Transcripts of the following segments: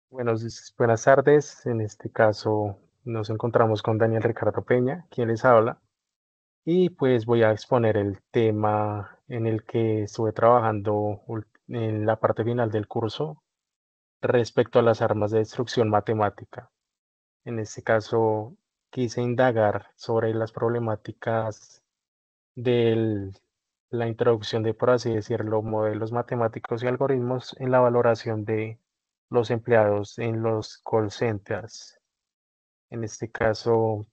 Buenas tardes. En este caso nos encontramos con Daniel Ricardo Peña, quien les habla, y pues voy a exponer el tema en el que estuve trabajando en la parte final del curso respecto a las armas de destrucción matemática. En este caso quise indagar sobre las problemáticas de la introducción de, por así decirlo, modelos matemáticos y algoritmos en la valoración de los empleados en los call centers. En este caso,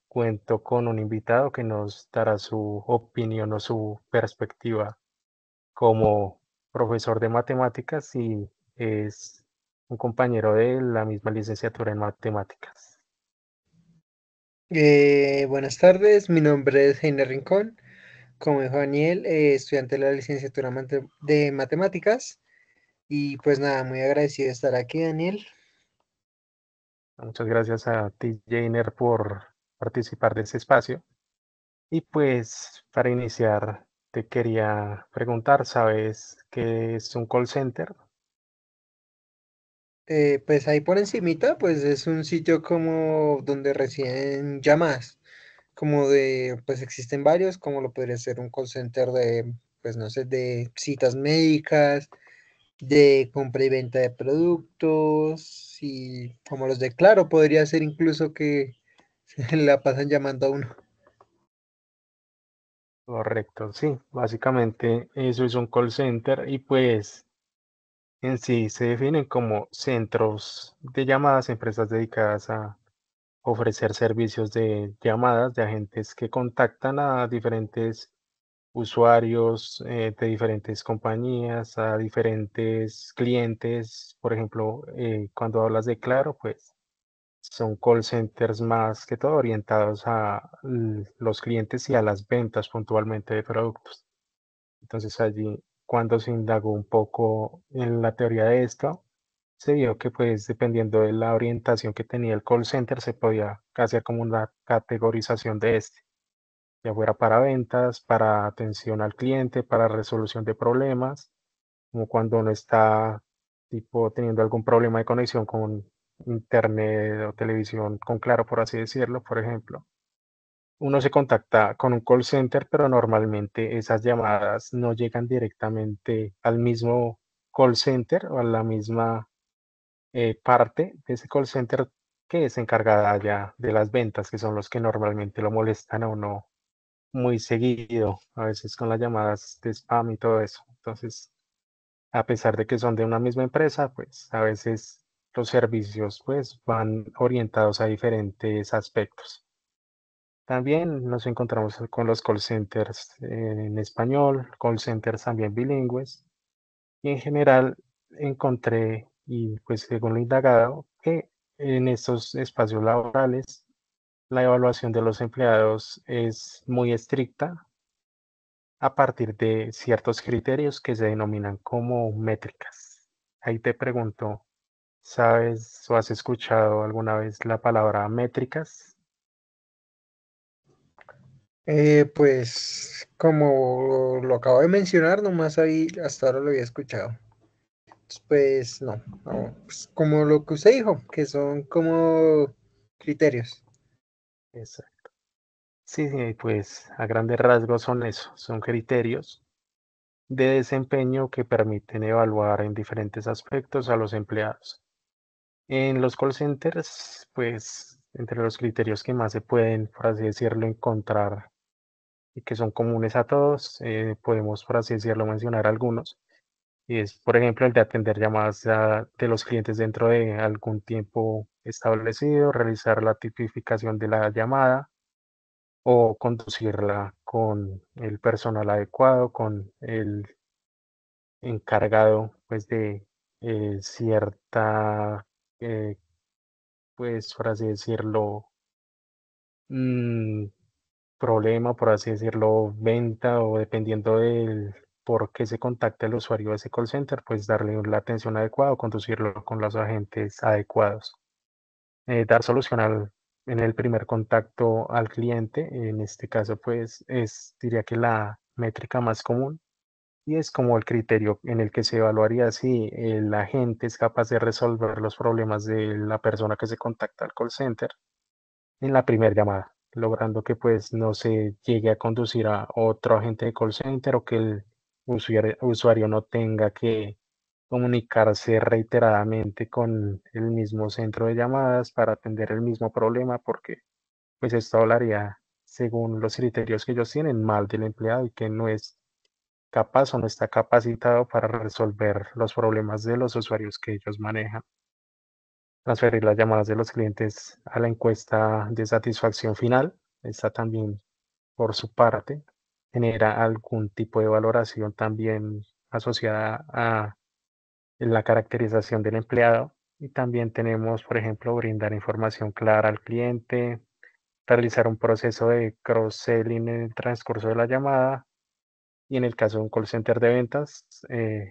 cuento con un invitado que nos dará su opinión o su perspectiva como profesor de matemáticas y es un compañero de la misma licenciatura en matemáticas. Buenas tardes, mi nombre es Heiner Rincón, como dijo Daniel, estudiante de la licenciatura de matemáticas y pues nada, muy agradecido de estar aquí, Daniel. Muchas gracias a ti, Jainer, por participar de ese espacio. Y pues para iniciar, te quería preguntar, ¿sabes qué es un call center? Pues ahí por encimita, pues es un sitio como donde reciben llamadas, pues existen varios, como lo podría ser un call center de, pues no sé, de citas médicas, de compra y venta de productos y como los de Claro, podría ser incluso que la pasan llamando a uno. Correcto, sí, básicamente eso es un call center y pues en sí se definen como centros de llamadas, empresas dedicadas a ofrecer servicios de llamadas de agentes que contactan a diferentes usuarios de diferentes compañías, a diferentes clientes. Por ejemplo, cuando hablas de Claro, pues son call centers más que todo orientados a los clientes y a las ventas puntualmente de productos. Entonces allí, cuando se indagó un poco en la teoría de esto, se vio que pues dependiendo de la orientación que tenía el call center, se podía hacer como una categorización de este, ya fuera para ventas, para atención al cliente, para resolución de problemas, como cuando uno está tipo teniendo algún problema de conexión con internet o televisión con Claro, por así decirlo, por ejemplo. Uno se contacta con un call center, pero normalmente esas llamadas no llegan directamente al mismo call center o a la misma parte de ese call center que es encargada ya de las ventas, que son los que normalmente lo molestan a uno muy seguido, a veces con las llamadas de spam y todo eso. Entonces, a pesar de que son de una misma empresa, pues a veces los servicios pues van orientados a diferentes aspectos. También nos encontramos con los call centers en español, call centers también bilingües, y en general encontré, y pues según lo indagado, que en estos espacios laborales la evaluación de los empleados es muy estricta a partir de ciertos criterios que se denominan como métricas. Ahí te pregunto, ¿sabes o has escuchado alguna vez la palabra métricas? Pues como lo acabo de mencionar, nomás ahí hasta ahora lo había escuchado. Pues no, no, pues, como lo que usted dijo, que son como criterios. Exacto. Sí, sí, pues a grandes rasgos son eso, son criterios de desempeño que permiten evaluar en diferentes aspectos a los empleados. En los call centers, pues entre los criterios que más se pueden, por así decirlo, encontrar y que son comunes a todos, podemos, por así decirlo, mencionar algunos. Y es, por ejemplo, el de atender llamadas de los clientes dentro de algún tiempo establecido, realizar la tipificación de la llamada o conducirla con el personal adecuado, con el encargado, pues, de cierta, eh, pues, por así decirlo, mm, problema, por así decirlo, venta o dependiendo del por qué se contacta el usuario de ese call center, pues darle la atención adecuada o conducirlo con los agentes adecuados. Dar solución en el primer contacto al cliente, en este caso, pues, diría que la métrica más común. y es como el criterio en el que se evaluaría si el agente es capaz de resolver los problemas de la persona que se contacta al call center en la primera llamada, logrando que pues no se llegue a conducir a otro agente de call center o que el usuario no tenga que comunicarse reiteradamente con el mismo centro de llamadas para atender el mismo problema, porque pues esto hablaría, según los criterios que ellos tienen, mal del empleado y que no es capaz o no está capacitado para resolver los problemas de los usuarios que ellos manejan. Transferir las llamadas de los clientes a la encuesta de satisfacción final. Esta también, por su parte, genera algún tipo de valoración también asociada a la caracterización del empleado. Y también tenemos, por ejemplo, brindar información clara al cliente, realizar un proceso de cross-selling en el transcurso de la llamada y en el caso de un call center de ventas,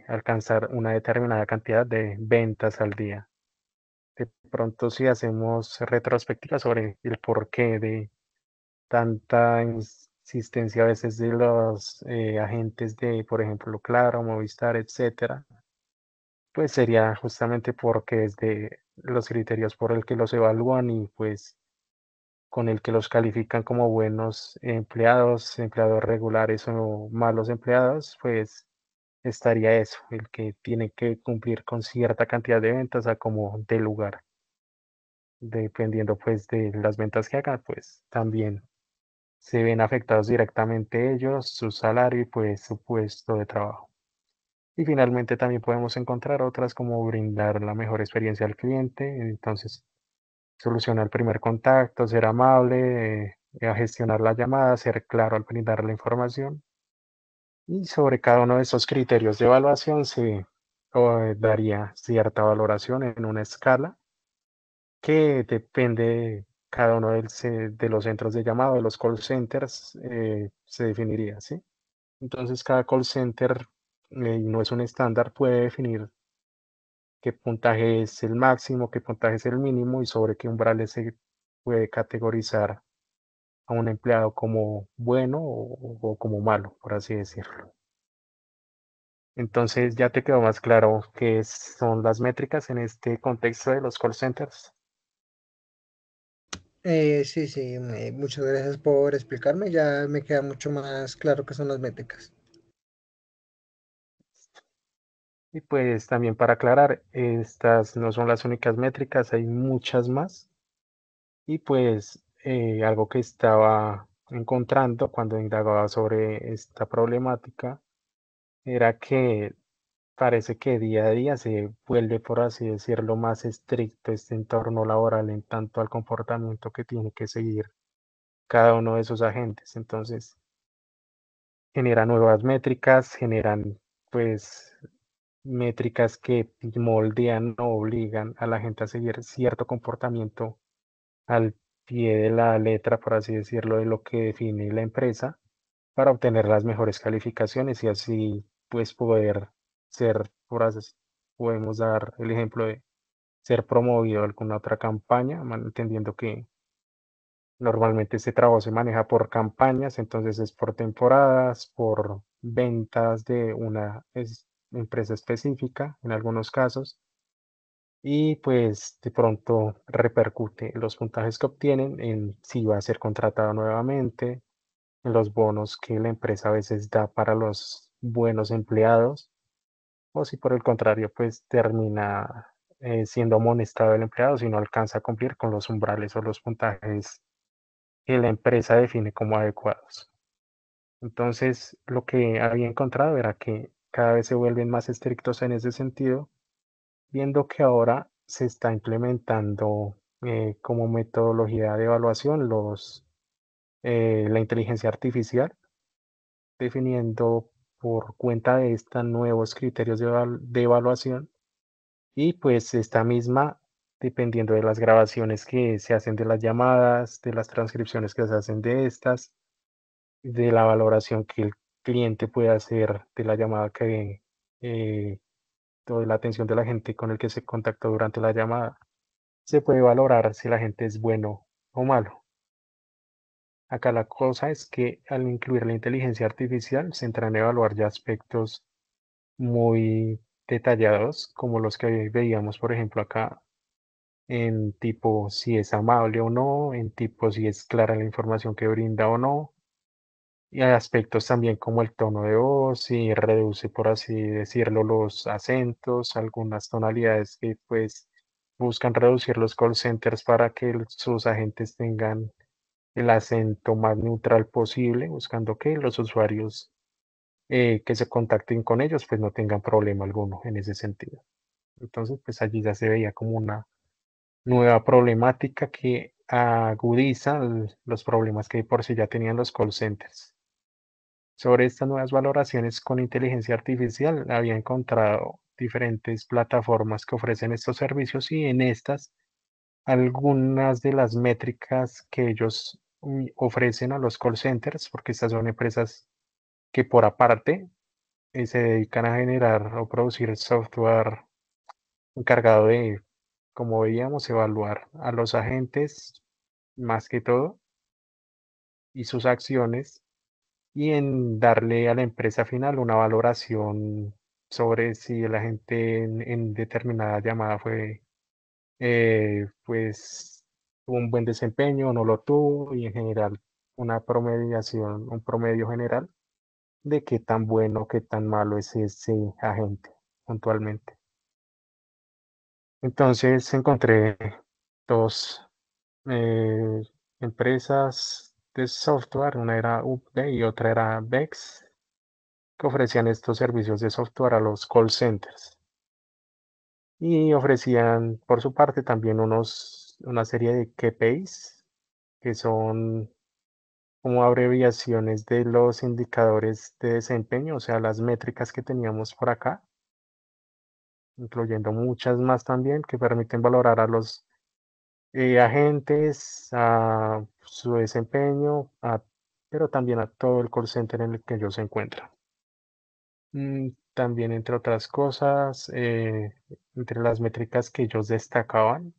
alcanzar una determinada cantidad de ventas al día. De pronto, si hacemos retrospectiva sobre el porqué de tanta insistencia a veces de los agentes de, por ejemplo, Claro, Movistar, etcétera, pues sería justamente porque es de los criterios por el que los evalúan y pues con el que los califican como buenos empleados, empleados regulares o malos empleados, pues estaría eso, el que tiene que cumplir con cierta cantidad de ventas a como de lugar. Dependiendo pues de las ventas que hagan, pues también se ven afectados directamente ellos, su salario y pues su puesto de trabajo. Y finalmente también podemos encontrar otras como brindar la mejor experiencia al cliente, entonces solucionar el primer contacto, ser amable, a gestionar la llamada, ser claro al brindar la información. Y sobre cada uno de esos criterios de evaluación se daría cierta valoración en una escala que depende de cada uno de los centros de llamado, de los call centers, se definiría, ¿sí? Entonces cada call center, y no es un estándar, puede definir qué puntaje es el máximo, qué puntaje es el mínimo y sobre qué umbrales se puede categorizar a un empleado como bueno o como malo, por así decirlo. Entonces ya te quedó más claro qué son las métricas en este contexto de los call centers. Sí, sí, muchas gracias por explicarme, ya me queda mucho más claro qué son las métricas. Y pues también para aclarar, estas no son las únicas métricas, hay muchas más. Y pues algo que estaba encontrando cuando indagaba sobre esta problemática era que parece que día a día se vuelve, por así decirlo, más estricto este entorno laboral en tanto al comportamiento que tiene que seguir cada uno de esos agentes. Entonces, genera nuevas métricas, generan pues métricas que moldean o obligan a la gente a seguir cierto comportamiento al pie de la letra, por así decirlo, de lo que define la empresa para obtener las mejores calificaciones y así pues poder ser, podemos dar el ejemplo de ser promovido a alguna otra campaña, entendiendo que normalmente este trabajo se maneja por campañas, entonces es por temporadas, por ventas de una empresa específica en algunos casos y pues de pronto repercute en los puntajes que obtienen en si va a ser contratado nuevamente, en los bonos que la empresa a veces da para los buenos empleados o si por el contrario pues termina siendo amonestado el empleado si no alcanza a cumplir con los umbrales o los puntajes que la empresa define como adecuados. Entonces, lo que había encontrado era que cada vez se vuelven más estrictos en ese sentido, viendo que ahora se está implementando como metodología de evaluación la inteligencia artificial, definiendo por cuenta de esta nuevos criterios de evaluación y pues esta misma, dependiendo de las grabaciones que se hacen de las llamadas, de las transcripciones que se hacen de estas, de la valoración que el cliente puede hacer de la llamada eh, o de la atención de la gente con el que se contactó durante la llamada, se puede valorar si la gente es bueno o malo. Acá la cosa es que al incluir la inteligencia artificial se entran a evaluar ya aspectos muy detallados, como los que veíamos, por ejemplo, acá, en tipo si es amable o no, en tipo si es clara la información que brinda o no, y hay aspectos también como el tono de voz, si reduce, por así decirlo, los acentos, algunas tonalidades que pues buscan reducir los call centers para que sus agentes tengan el acento más neutral posible, buscando que los usuarios que se contacten con ellos pues no tengan problema alguno en ese sentido. Entonces pues allí ya se veía como una nueva problemática que agudiza los problemas que por sí ya tenían los call centers. Sobre estas nuevas valoraciones con inteligencia artificial, había encontrado diferentes plataformas que ofrecen estos servicios y en estas algunas de las métricas que ellos ofrecen a los call centers, porque estas son empresas que por aparte se dedican a generar o producir software encargado de, como veíamos, evaluar a los agentes más que todo y sus acciones y en darle a la empresa final una valoración sobre si el agente en determinada llamada fue, pues, tuvo un buen desempeño o no lo tuvo y en general una promediación, un promedio general de qué tan bueno, qué tan malo es ese agente puntualmente. Entonces encontré dos eh, empresas de software, una era Upday y otra era Bex, que ofrecían estos servicios de software a los call centers. Y ofrecían por su parte también una serie de KPIs, que son como abreviaciones de los indicadores de desempeño, o sea, las métricas que teníamos por acá, incluyendo muchas más también que permiten valorar a los agentes, a su desempeño, pero también a todo el call center en el que ellos se encuentran. También, entre otras cosas, entre las métricas que ellos destacaban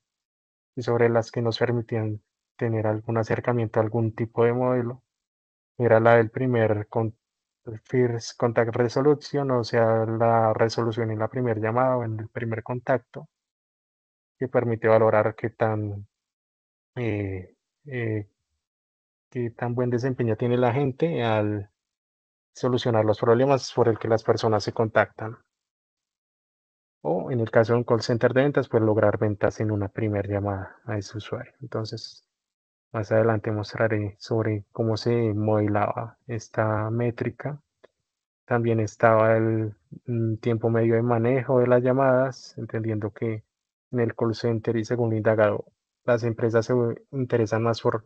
y sobre las que nos permitían tener algún acercamiento a algún tipo de modelo, era la del First Contact Resolution, o sea, la resolución en la primera llamada o en el primer contacto, que permite valorar eh, eh, qué tan buen desempeño tiene la gente al solucionar los problemas por el que las personas se contactan. O en el caso de un call center de ventas, pues lograr ventas en una primera llamada a ese usuario. Entonces, más adelante mostraré sobre cómo se modelaba esta métrica. También estaba el tiempo medio de manejo de las llamadas, entendiendo que en el call center y según lo indagado, las empresas se interesan más por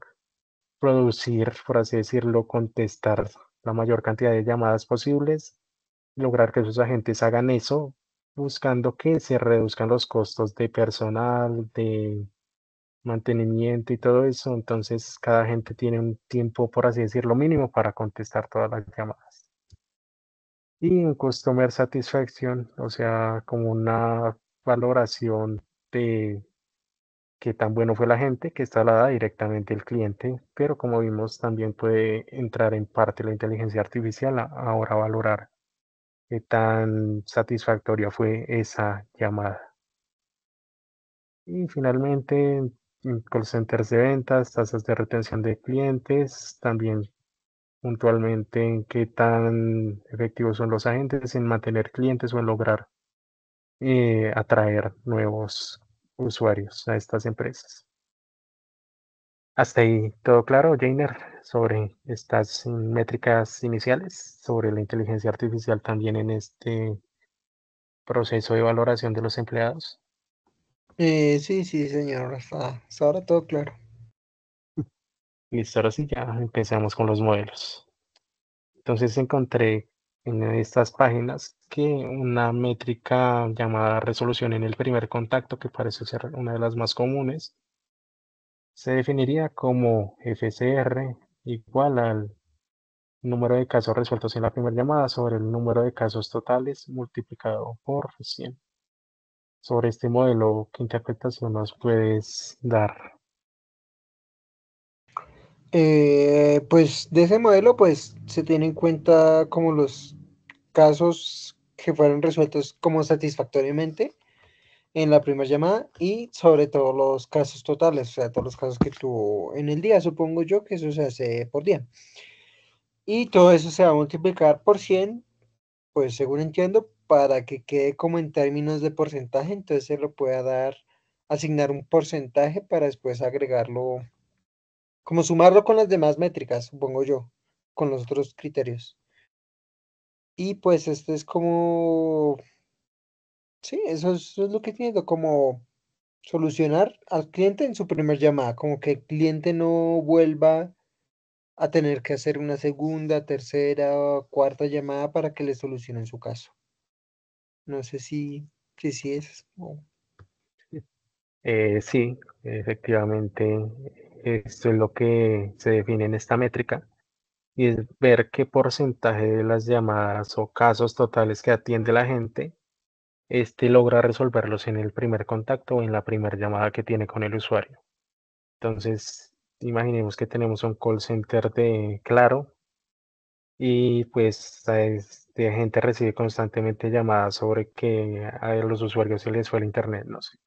producir, por así decirlo, contestar la mayor cantidad de llamadas posibles, lograr que sus agentes hagan eso, buscando que se reduzcan los costos de personal, de mantenimiento y todo eso. Entonces, cada agente tiene un tiempo, por así decirlo, mínimo para contestar todas las llamadas. Y un Customer Satisfaction, o sea, como una valoración de qué tan bueno fue la gente, que está dada directamente el cliente, pero como vimos también puede entrar en parte la inteligencia artificial ahora a valorar qué tan satisfactoria fue esa llamada. Y finalmente, call centers de ventas, tasas de retención de clientes, también puntualmente en qué tan efectivos son los agentes en mantener clientes o en lograr atraer nuevos usuarios a estas empresas. Hasta ahí todo claro, Jainer, sobre estas métricas iniciales, sobre la inteligencia artificial también en este proceso de valoración de los empleados. Sí, sí, señor, hasta ahora todo claro. Listo, ahora sí ya empezamos con los modelos. Entonces encontré en estas páginas que una métrica llamada resolución en el primer contacto, que parece ser una de las más comunes, se definiría como FCR igual al número de casos resueltos en la primera llamada sobre el número de casos totales multiplicado por 100. Sobre este modelo, ¿qué interpretación nos puedes dar? Pues de ese modelo, pues se tiene en cuenta como los casos que fueron resueltos como satisfactoriamente en la primera llamada y sobre todo los casos totales, o sea, todos los casos que tuvo en el día, supongo yo que eso se hace por día. Y todo eso se va a multiplicar por 100 pues según entiendo, para que quede como en términos de porcentaje, entonces se lo pueda dar, asignar un porcentaje para después agregarlo, como sumarlo con las demás métricas, supongo yo, con los otros criterios. Y pues este es como, sí, eso es lo que entiendo, como solucionar al cliente en su primer llamada, como que el cliente no vuelva a tener que hacer una segunda, tercera o cuarta llamada para que le solucionen su caso. No sé si es como... Sí, efectivamente, esto es lo que se define en esta métrica y es ver qué porcentaje de las llamadas o casos totales que atiende la gente, logra resolverlos en el primer contacto o en la primera llamada que tiene con el usuario. Entonces, imaginemos que tenemos un call center de Claro y pues gente recibe constantemente llamadas sobre que a los usuarios se les fue el internet, no sé.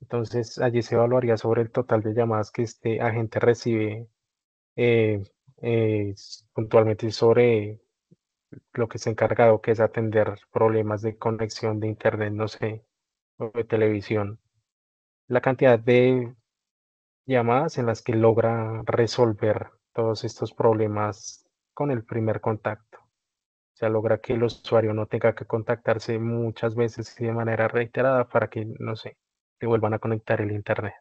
Entonces, allí se evaluaría sobre el total de llamadas que este agente recibe eh, puntualmente sobre lo que se ha encargado, que es atender problemas de conexión de internet, no sé, o de televisión. La cantidad de llamadas en las que logra resolver todos estos problemas con el primer contacto. O sea, logra que el usuario no tenga que contactarse muchas veces y de manera reiterada para que, no sé, le vuelvan a conectar el internet.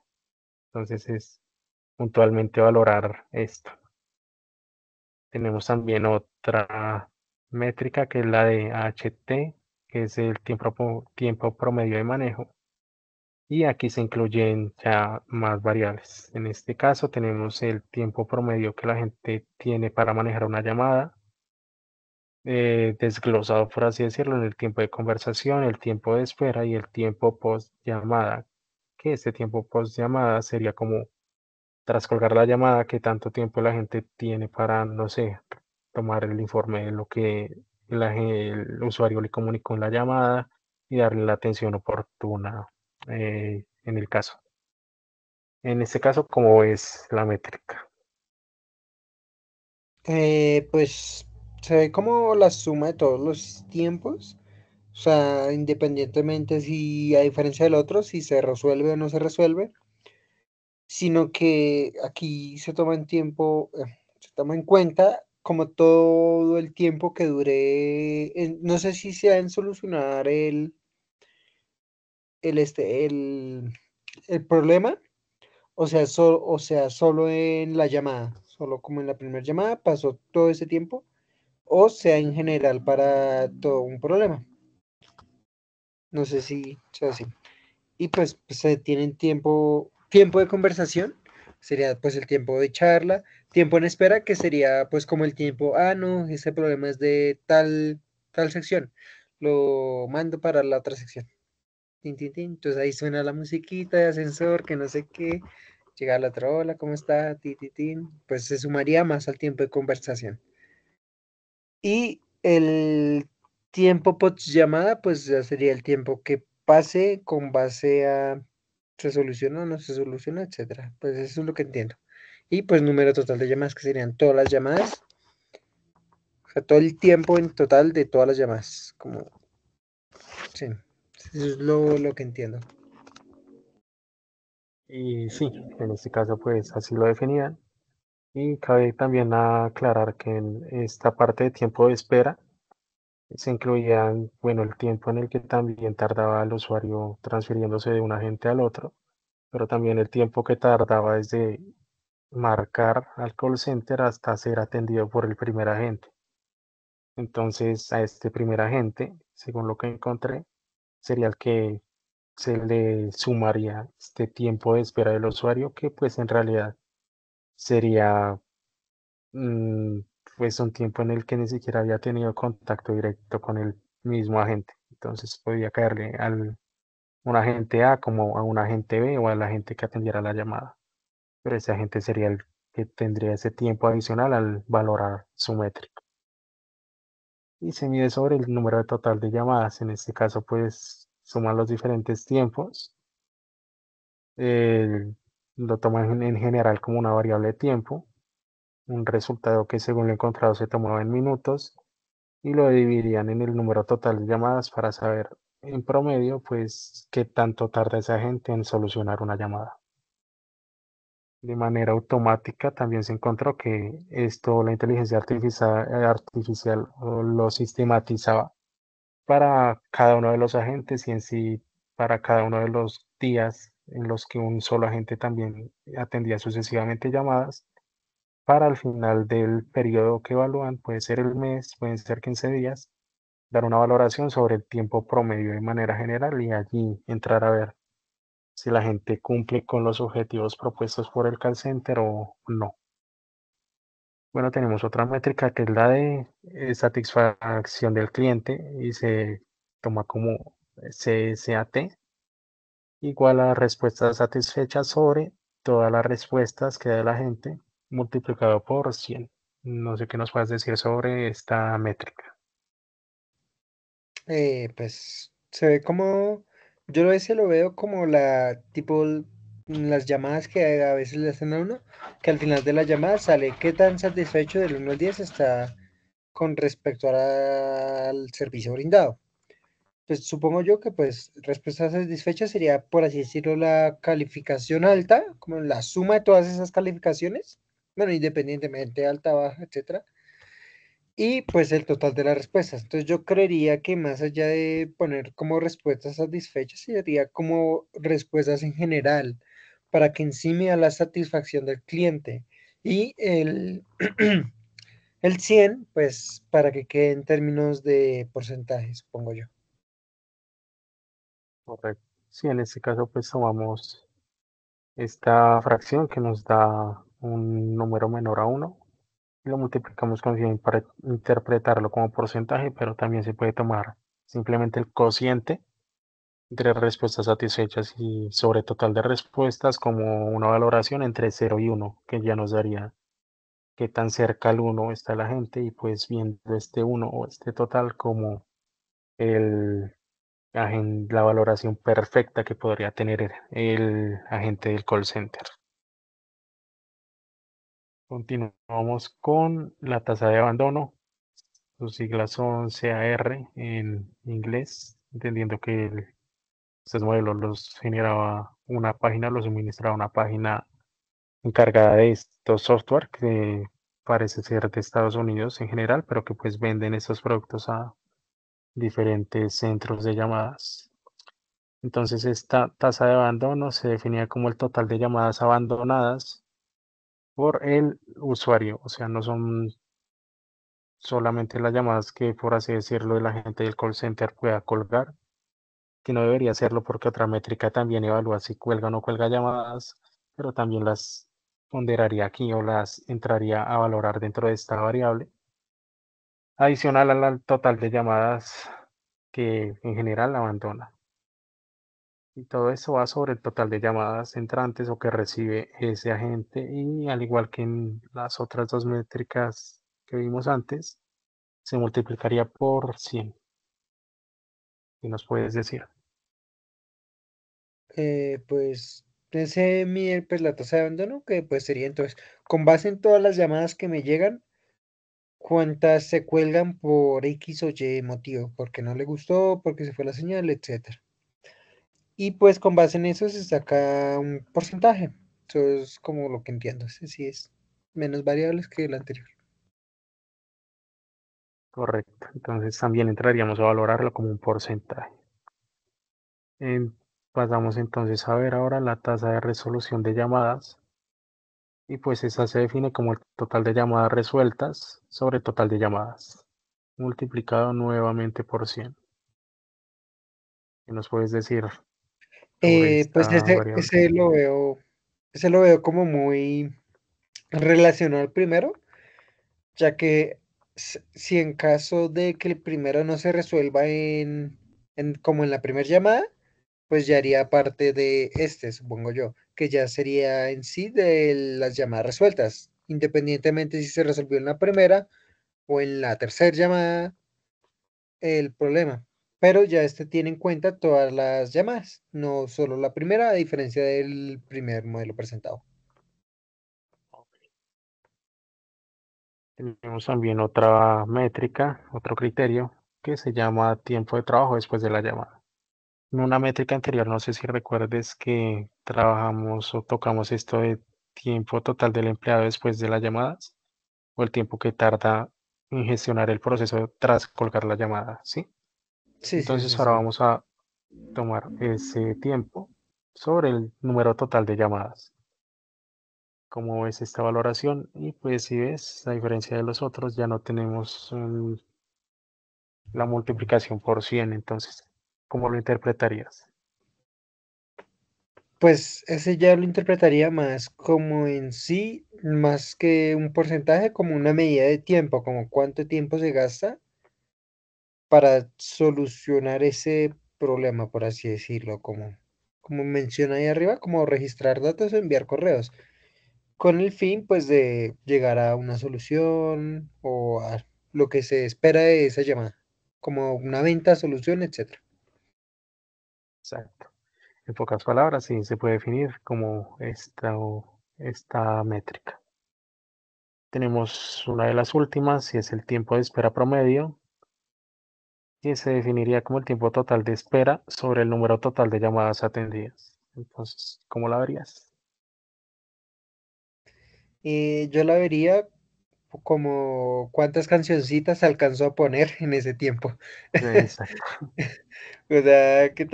Entonces es puntualmente valorar esto. Tenemos también otra métrica que es la de HT, que es el tiempo promedio de manejo. Y aquí se incluyen ya más variables. En este caso tenemos el tiempo promedio que la gente tiene para manejar una llamada, desglosado por así decirlo en el tiempo de conversación, el tiempo de espera y el tiempo post llamada, que este tiempo post llamada sería como tras colgar la llamada, que tanto tiempo la gente tiene para, no sé, tomar el informe de lo que el usuario le comunicó en la llamada y darle la atención oportuna en el caso. En este caso, ¿cómo es la métrica? Pues se ve como la suma de todos los tiempos, o sea, independientemente si a diferencia del otro, si se resuelve o no se resuelve, sino que aquí se toma en tiempo, se toma en cuenta como todo el tiempo que dure, no sé si sea en solucionar el problema, o sea, solo en la llamada, solo como en la primera llamada pasó todo ese tiempo o sea en general para todo un problema. No sé si sea así. Y pues se tienen tiempo de conversación, sería pues el tiempo de charla, tiempo en espera, que sería pues como el tiempo, no, ese problema es de tal sección, lo mando para la otra sección. Tin, tin, tin. Entonces ahí suena la musiquita de ascensor, que no sé qué, llega la otra, hola, ¿cómo está? Tin, tin, tin. Pues se sumaría más al tiempo de conversación. Y el tiempo post llamada, pues ya sería el tiempo que pase con base a se soluciona o no se soluciona, etcétera. Pues eso es lo que entiendo. Y pues número total de llamadas, que serían todas las llamadas, o sea, todo el tiempo en total de todas las llamadas. Como, sí, eso es lo que entiendo. Y sí, en este caso, pues así lo definían. Y cabe también aclarar que en esta parte de tiempo de espera se incluían, bueno, el tiempo en el que también tardaba el usuario transfiriéndose de un agente al otro, pero también el tiempo que tardaba desde marcar al call center hasta ser atendido por el primer agente. Entonces, a este primer agente, según lo que encontré, sería el que se le sumaría este tiempo de espera del usuario, que pues en realidad sería mm, pues un tiempo en el que ni siquiera había tenido contacto directo con el mismo agente. Entonces podía caerle al un agente A como a un agente B o al agente que atendiera la llamada. Pero ese agente sería el que tendría ese tiempo adicional al valorar su métrica. Y se mide sobre el número total de llamadas. En este caso, pues suman los diferentes tiempos. eh, lo toman en general como una variable de tiempo, un resultado que según lo encontrado se tomaba en minutos y lo dividirían en el número total de llamadas para saber en promedio, pues, qué tanto tarda esa gente en solucionar una llamada. De manera automática también se encontró que esto, la inteligencia artificial lo sistematizaba para cada uno de los agentes y en sí para cada uno de los días en los que un solo agente también atendía sucesivamente llamadas. Para al final del periodo que evalúan, puede ser el mes, pueden ser 15 días, dar una valoración sobre el tiempo promedio de manera general y allí entrar a ver si la gente cumple con los objetivos propuestos por el call center o no. Bueno, tenemos otra métrica que es la de satisfacción del cliente y se toma como CSAT, igual a respuestas satisfechas sobre todas las respuestas que da la gente multiplicado por 100. No sé qué nos puedes decir sobre esta métrica. Pues se ve como, yo a veces lo veo como la, tipo, las llamadas que a veces le hacen a uno, que al final de la llamada sale qué tan satisfecho del 1 al 10 está con respecto al servicio brindado. Pues supongo yo que pues respuesta satisfecha sería, por así decirlo, la calificación alta, como la suma de todas esas calificaciones, bueno, independientemente alta, baja, etcétera, y pues el total de las respuestas. Entonces yo creería que más allá de poner como respuestas satisfechas, sería como respuestas en general, para que encima a la satisfacción del cliente. Y el 100 pues para que quede en términos de porcentaje, supongo yo. Correcto. Sí, en este caso pues tomamos esta fracción que nos da un número menor a uno y lo multiplicamos con 100 para interpretarlo como porcentaje, pero también se puede tomar simplemente el cociente entre respuestas satisfechas y sobre total de respuestas como una valoración entre 0 y 1 que ya nos daría qué tan cerca al uno está la gente y pues viendo este uno o este total como el, la valoración perfecta que podría tener el agente del call center. Continuamos con la tasa de abandono. Sus siglas son CAR en inglés, entendiendo que estos modelos los generaba una página, los suministraba una página encargada de estos software que parece ser de Estados Unidos en general, pero que pues venden estos productos a diferentes centros de llamadas. Entonces esta tasa de abandono se definía como el total de llamadas abandonadas por el usuario, o sea, no son solamente las llamadas que, por así decirlo, la gente del call center pueda colgar, que no debería hacerlo porque otra métrica también evalúa si cuelga o no cuelga llamadas, pero también las ponderaría aquí o las entraría a valorar dentro de esta variable, adicional al total de llamadas que en general abandona. Y todo eso va sobre el total de llamadas entrantes o que recibe ese agente y al igual que en las otras dos métricas que vimos antes, se multiplicaría por 100. ¿Qué nos puedes decir? Pues ese mide pues la tasa de abandono, que pues sería entonces, con base en todas las llamadas que me llegan, cuántas se cuelgan por X o Y motivo, porque no le gustó, porque se fue la señal, etcétera. Y pues con base en eso se saca un porcentaje. Eso es como lo que entiendo. Ese sí es menos variables que el anterior. Correcto. Entonces también entraríamos a valorarlo como un porcentaje. Pasamos entonces a ver ahora la tasa de resolución de llamadas y pues esa se define como el total de llamadas resueltas sobre total de llamadas, multiplicado nuevamente por 100. ¿Qué nos puedes decir sobre Pues esta variable? ese lo veo como muy relacionado al primero, ya que si en caso de que el primero no se resuelva como en la primera llamada, pues ya haría parte de este, supongo yo. que ya sería en sí de las llamadas resueltas, independientemente si se resolvió en la primera o en la tercera llamada el problema. Pero ya este tiene en cuenta todas las llamadas, no solo la primera, a diferencia del primer modelo presentado. Tenemos también otra métrica, otro criterio que se llama tiempo de trabajo después de la llamada. En una métrica anterior, no sé si recuerdes que trabajamos o tocamos esto de tiempo total del empleado después de las llamadas o el tiempo que tarda en gestionar el proceso tras colgar la llamada, ¿sí? Sí, sí, Entonces sí, ahora sí. vamos a tomar ese tiempo sobre el número total de llamadas. ¿Cómo ves esta valoración? Y pues si ves, a diferencia de los otros, ya no tenemos la multiplicación por 100. Entonces, ¿cómo lo interpretarías? Pues ese ya lo interpretaría más como en sí, más que un porcentaje, como una medida de tiempo, como cuánto tiempo se gasta para solucionar ese problema, por así decirlo, como menciona ahí arriba, como registrar datos o enviar correos, con el fin pues de llegar a una solución o a lo que se espera de esa llamada, como una venta, solución, etcétera. Exacto. En pocas palabras, sí se puede definir como esta métrica. Tenemos una de las últimas, y es el tiempo de espera promedio, que se definiría como el tiempo total de espera sobre el número total de llamadas atendidas. Entonces, ¿cómo la verías? Yo la vería como cuántas cancioncitas alcanzó a poner en ese tiempo. Exacto. O sea, qué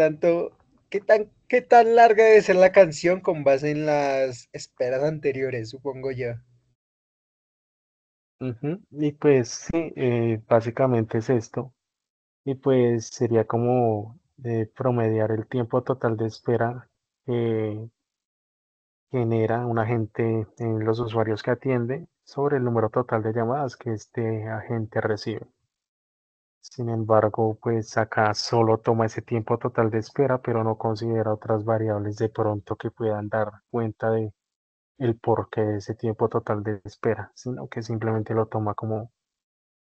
tan larga debe ser la canción con base en las esperas anteriores, supongo yo. Ujú. Y pues sí, básicamente es esto. Y pues sería como promediar el tiempo total de espera que genera un agente en los usuarios que atiende sobre el número total de llamadas que este agente recibe. Sin embargo, pues acá solo toma ese tiempo total de espera, pero no considera otras variables de pronto que puedan dar cuenta de el porqué de ese tiempo total de espera, sino que simplemente lo toma como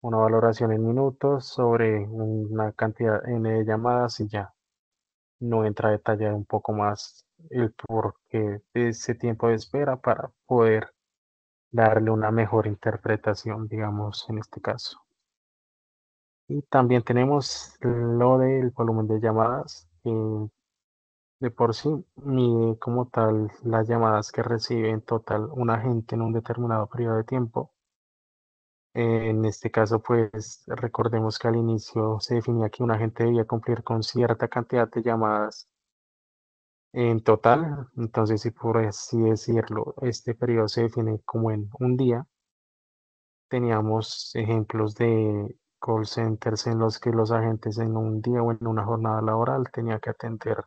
una valoración en minutos sobre una cantidad n de llamadas y ya no entra a detallar un poco más el porqué de ese tiempo de espera para poder darle una mejor interpretación, digamos, en este caso. Y también tenemos lo del volumen de llamadas, que de por sí mide como tal las llamadas que recibe en total un agente en un determinado periodo de tiempo. En este caso, pues recordemos que al inicio se definía que un agente debía cumplir con cierta cantidad de llamadas en total. Entonces, si por así decirlo, este periodo se define como en un día, teníamos ejemplos de call centers en los que los agentes en un día o en una jornada laboral tenían que atender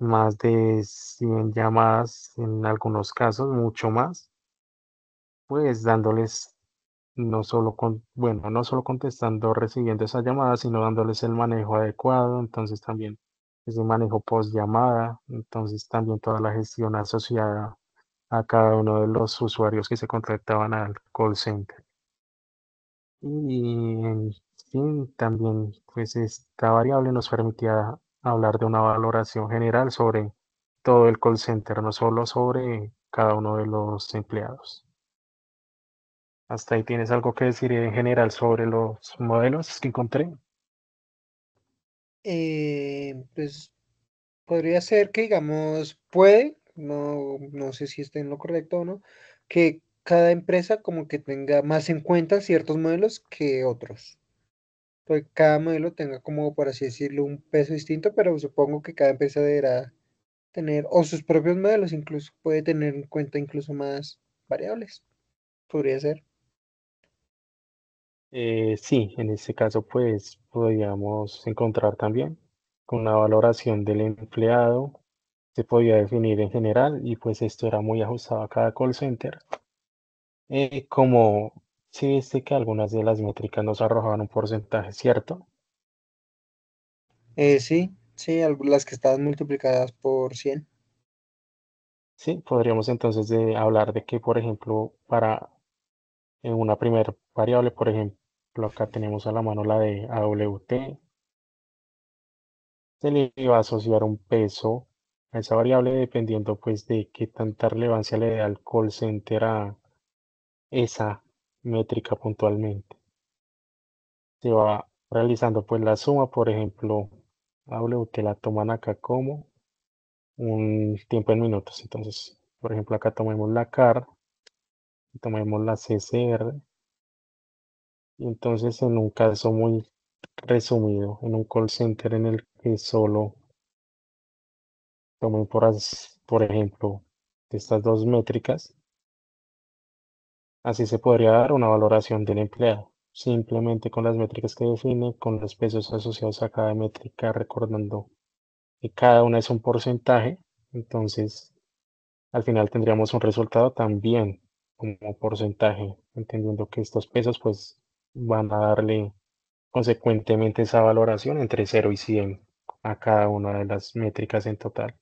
más de 100 llamadas, en algunos casos mucho más, pues dándoles no solo bueno, no solo contestando, recibiendo esas llamadas, sino dándoles el manejo adecuado, entonces también ese manejo post llamada, entonces también toda la gestión asociada a cada uno de los usuarios que se contactaban al call center. Y en fin, también pues esta variable nos permitía hablar de una valoración general sobre todo el call center, no solo sobre cada uno de los empleados. Hasta ahí tienes algo que decir en general sobre los modelos que encontré. Pues podría ser que, digamos, puede, no sé si esté en lo correcto o no, que cada empresa como que tenga más en cuenta ciertos modelos que otros. Pues cada modelo tenga como, por así decirlo, un peso distinto, pero supongo que cada empresa deberá tener, o sus propios modelos incluso, puede tener en cuenta incluso más variables. Podría ser. Sí, en este caso pues podríamos encontrar también con una valoración del empleado, se podía definir en general y pues esto era muy ajustado a cada call center. Como si viste que algunas de las métricas nos arrojaban un porcentaje, ¿cierto? Sí, sí, las que estaban multiplicadas por 100. Sí, podríamos entonces hablar de que, por ejemplo, para una primera variable, por ejemplo, acá tenemos a la mano la de AWT, se le va a asociar un peso a esa variable dependiendo pues de qué tanta relevancia le dé al call center a esa métrica puntualmente. Se va realizando pues la suma, por ejemplo, AWT la toman acá como un tiempo en minutos. Entonces, por ejemplo, acá tomemos la CAR, tomemos la CCR, y entonces en un caso muy resumido, en un call center en el que solo tomen por ejemplo, estas dos métricas, así se podría dar una valoración del empleado, simplemente con las métricas que define, con los pesos asociados a cada métrica, recordando que cada una es un porcentaje, entonces al final tendríamos un resultado también como porcentaje, entendiendo que estos pesos pues van a darle consecuentemente esa valoración entre 0 y 100 a cada una de las métricas en total,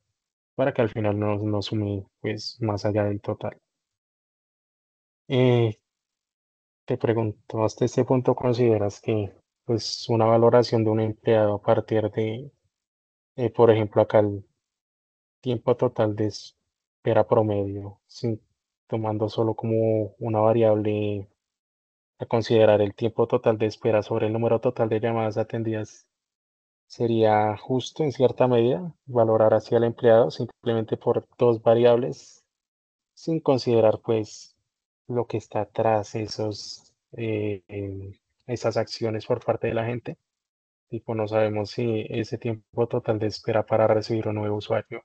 para que al final no sume pues más allá del total. Eh, Te pregunto, ¿hasta este punto consideras que pues una valoración de un empleado a partir de, por ejemplo, acá el tiempo total de espera promedio, sin, tomando solo como una variable a considerar el tiempo total de espera sobre el número total de llamadas atendidas, sería justo en cierta medida valorar hacia el empleado simplemente por dos variables, sin considerar pues lo que está tras esas acciones por parte de la gente? Tipo, no sabemos si ese tiempo total de espera para recibir un nuevo usuario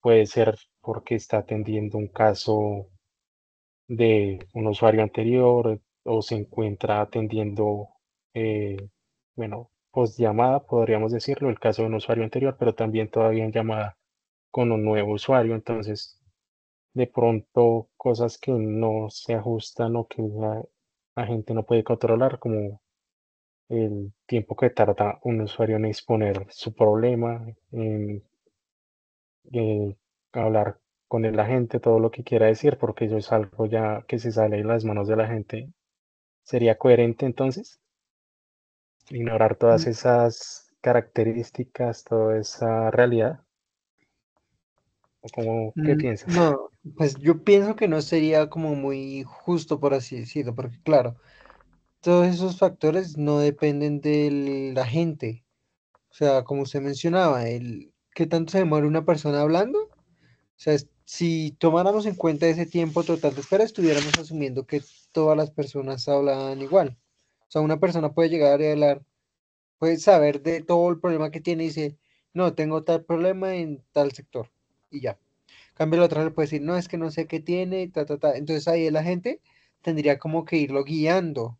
puede ser porque está atendiendo un caso de un usuario anterior o se encuentra atendiendo, eh, bueno, post llamada, podríamos decirlo, el caso de un usuario anterior, pero también todavía en llamada con un nuevo usuario. Entonces, de pronto, cosas que no se ajustan o que la gente no puede controlar, como el tiempo que tarda un usuario en exponer su problema, en hablar con la gente, todo lo que quiera decir, porque eso es algo ya que se sale de las manos de la gente. ¿Sería coherente entonces ignorar todas Mm, esas características, toda esa realidad? ¿O cómo, qué piensas? No, pues yo pienso que no sería como muy justo, por así decirlo, porque claro, todos esos factores no dependen de la gente. O sea, como usted mencionaba, el qué tanto se demora una persona hablando. O sea, si tomáramos en cuenta ese tiempo total de espera, estuviéramos asumiendo que todas las personas hablan igual. O sea, una persona puede llegar y hablar, puede saber de todo el problema que tiene y dice, no, tengo tal problema en tal sector. Y ya. En cambio, la otra le puede decir, no, es que no sé qué tiene, ta, ta, ta. Entonces ahí la gente tendría como que irlo guiando.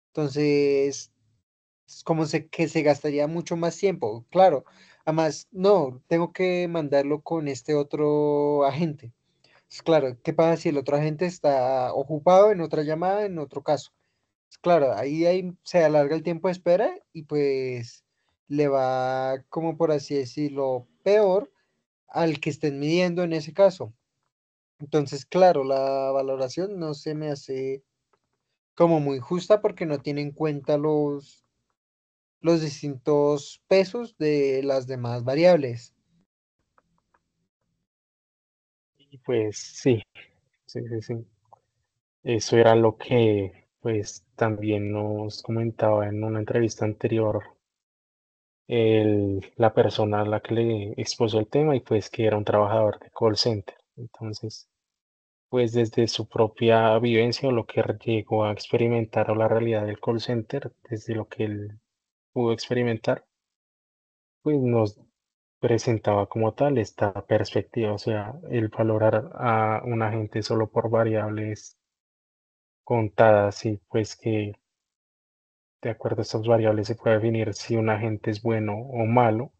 Entonces, es como que se gastaría mucho más tiempo, claro. Además, no, tengo que mandarlo con este otro agente. Claro, ¿qué pasa si el otro agente está ocupado en otra llamada, en otro caso? Claro, ahí se alarga el tiempo de espera y pues le va, como por así decirlo, peor al que estén midiendo en ese caso. Entonces, claro, la valoración no se me hace como muy justa porque no tiene en cuenta los distintos pesos de las demás variables. Y pues sí, sí, sí, sí. Eso era lo que pues también nos comentaba en una entrevista anterior la persona a la que le expuso el tema y pues que era un trabajador de call center. Entonces, pues desde su propia vivencia o lo que llegó a experimentar o la realidad del call center, desde lo que él pudo experimentar, pues nos presentaba como tal esta perspectiva, o sea, el valorar a un agente solo por variables contadas y pues que de acuerdo a estas variables se puede definir si un agente es bueno o malo,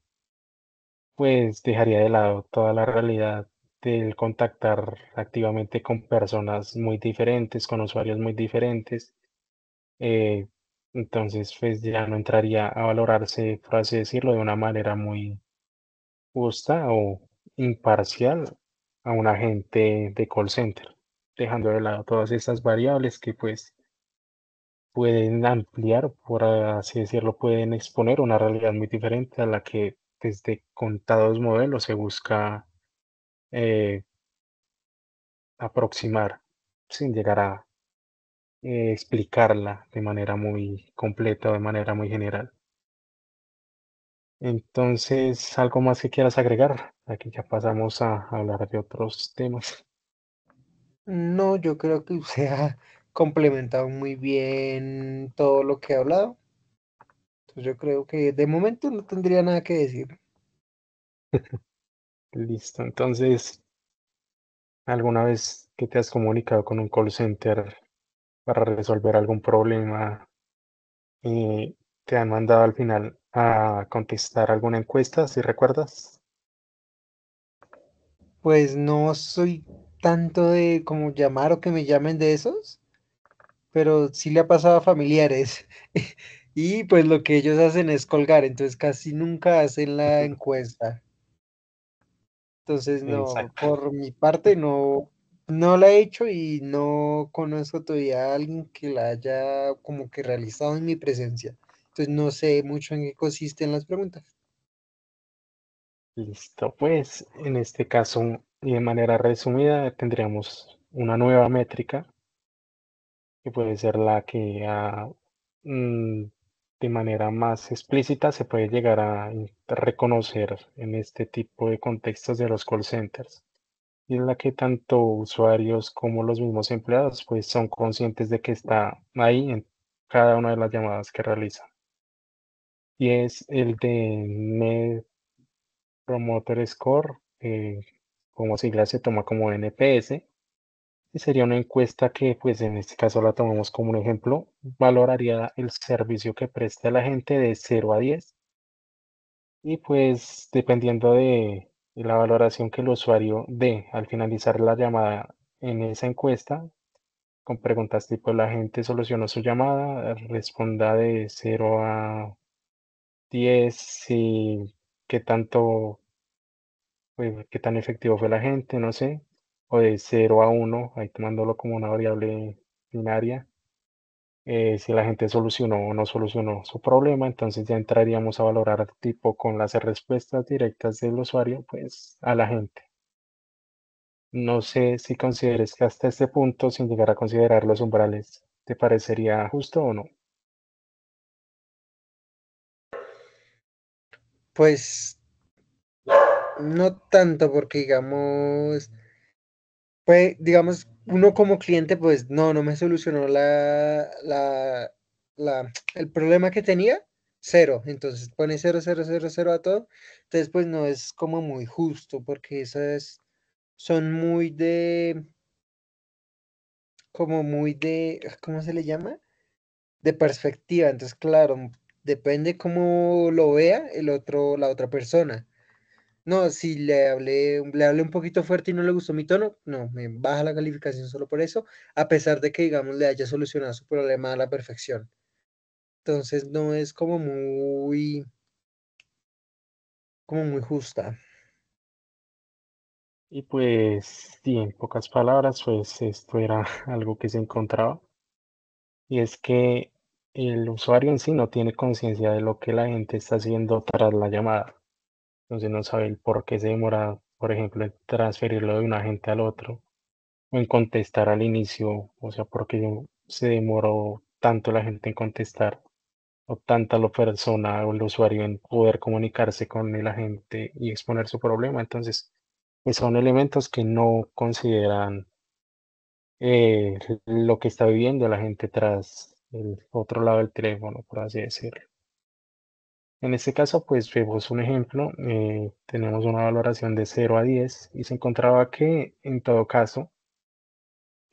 pues dejaría de lado toda la realidad del contactar activamente con personas muy diferentes, con usuarios muy diferentes. eh, entonces, pues ya no entraría a valorarse, por así decirlo, de una manera muy justa o imparcial, a un agente de call center, dejando de lado todas esas variables que pues pueden ampliar, por así decirlo, pueden exponer una realidad muy diferente a la que desde contados modelos se busca eh, aproximar sin llegar a explicarla de manera muy completa o de manera muy general. Entonces, ¿algo más que quieras agregar? Aquí ya pasamos a hablar de otros temas. No, yo creo que usted ha complementado muy bien todo lo que he hablado. Entonces yo creo que de momento no tendría nada que decir. Listo. Entonces, ¿alguna vez que te has comunicado con un call center para resolver algún problema, eh, te han mandado al final a contestar alguna encuesta, si recuerdas? Pues no soy tanto de como llamar o que me llamen de esos, pero sí le ha pasado a familiares. Y pues lo que ellos hacen es colgar, entonces casi nunca hacen la encuesta. Entonces no, Exacto. por mi parte no, no la he hecho y no conozco todavía a alguien que la haya como que realizado en mi presencia. Entonces no sé mucho en qué consisten las preguntas. Listo. Pues en este caso, y de manera resumida, tendríamos una nueva métrica que puede ser la que mm, de manera más explícita se puede llegar a reconocer en este tipo de contextos de los call centers. Y en la que tanto usuarios como los mismos empleados pues son conscientes de que está ahí en cada una de las llamadas que realizan. Y es el de Net Promoter Score, como sigla se toma como NPS, y sería una encuesta que, pues en este caso la tomamos como un ejemplo, valoraría el servicio que presta la gente de 0 a 10 y pues dependiendo de la valoración que el usuario dé al finalizar la llamada en esa encuesta, con preguntas tipo la gente solucionó su llamada, responda de 0 a 10 y qué tanto, qué tan efectivo fue la gente, no sé, o de 0 a 1 ahí tomándolo como una variable binaria, si la gente solucionó o no solucionó su problema, entonces ya entraríamos a valorar tipo con las respuestas directas del usuario, pues a la gente. No sé si consideres que hasta este punto, sin llegar a considerar los umbrales, ¿te parecería justo o no? Pues no tanto porque digamos, uno como cliente, pues no, no me solucionó el problema que tenía, cero. Entonces pone cero, cero, cero, cero a todo. Entonces, pues no es como muy justo porque esas son como muy de, ¿cómo se le llama? De perspectiva. Entonces, claro, depende cómo lo vea la otra persona. No, si le hablé un poquito fuerte y no le gustó mi tono, no, me baja la calificación solo por eso, a pesar de que, digamos, le haya solucionado su problema a la perfección. Entonces, no es como muy justa. Y pues, sí, en pocas palabras, pues esto era algo que se encontraba. Y es que el usuario en sí no tiene conciencia de lo que la gente está haciendo tras la llamada. Entonces no sabe el por qué se demora, por ejemplo, en transferirlo de un agente al otro o en contestar al inicio, o sea, por qué se demoró tanto la gente en contestar o tanta la persona o el usuario en poder comunicarse con el agente y exponer su problema. Entonces, pues son elementos que no consideran eh, lo que está viviendo la gente tras el otro lado del teléfono, por así decirlo. En este caso, pues vemos un ejemplo, tenemos una valoración de 0 a 10 y se encontraba que en todo caso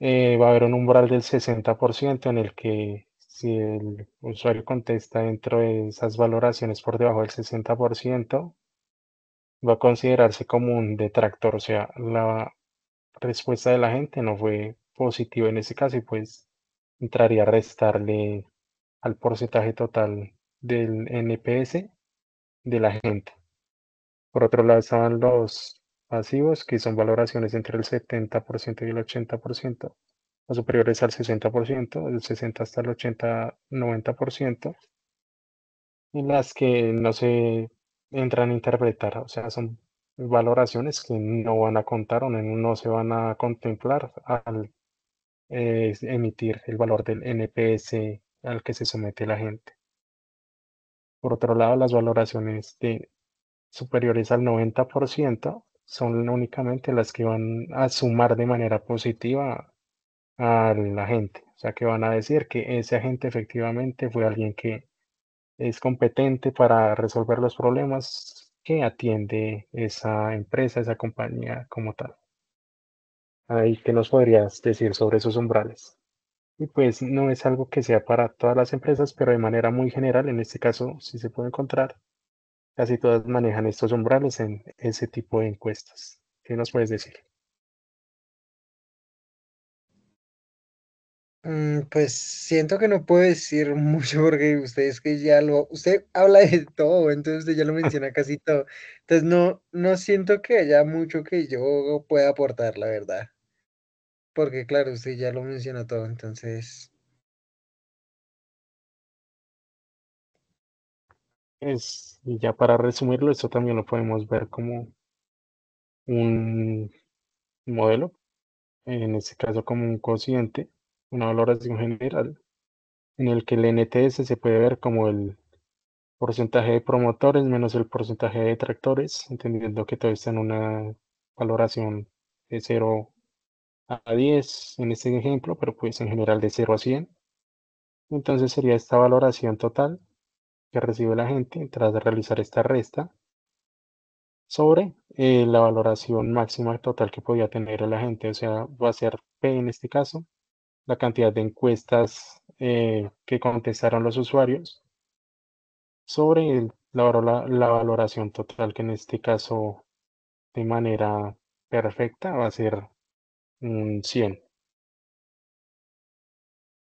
va a haber un umbral del 60% en el que si el usuario contesta dentro de esas valoraciones por debajo del 60%, va a considerarse como un detractor, o sea, la respuesta de la gente no fue positiva en ese caso y pues entraría a restarle al porcentaje total del NPS de la gente. Por otro lado estaban los pasivos, que son valoraciones entre el 70% y el 80%, o superiores al 60%, del 60 hasta el 80-90%, en las que no se entran a interpretar, o sea, son valoraciones que no van a contar o no se van a contemplar al emitir el valor del NPS al que se somete la gente. Por otro lado, las valoraciones superiores al 90% son únicamente las que van a sumar de manera positiva a la gente. O sea, que van a decir que ese agente efectivamente fue alguien que es competente para resolver los problemas que atiende esa empresa, esa compañía como tal. Ahí, ¿qué nos podrías decir sobre esos umbrales? Y pues no es algo que sea para todas las empresas, pero de manera muy general, en este caso sí se puede encontrar. Casi todas manejan estos umbrales en ese tipo de encuestas. ¿Qué nos puedes decir? Pues siento que no puedo decir mucho porque usted es que usted habla de todo, entonces usted ya lo menciona casi todo. Entonces no siento que haya mucho que yo pueda aportar, la verdad. Porque claro, usted ya lo menciona todo, entonces. Y ya para resumirlo, esto también lo podemos ver como un modelo, en este caso como un cociente, una valoración general, en el que el NTS se puede ver como el porcentaje de promotores menos el porcentaje de detractores, entendiendo que todo está en una valoración de 0 a 10 en este ejemplo, pero pues en general de 0 a 100. Entonces sería esta valoración total que recibe la gente tras de realizar esta resta sobre la valoración máxima total que podía tener la gente. O sea, va a ser P en este caso, la cantidad de encuestas que contestaron los usuarios sobre la valoración total, que en este caso de manera perfecta va a ser un 100.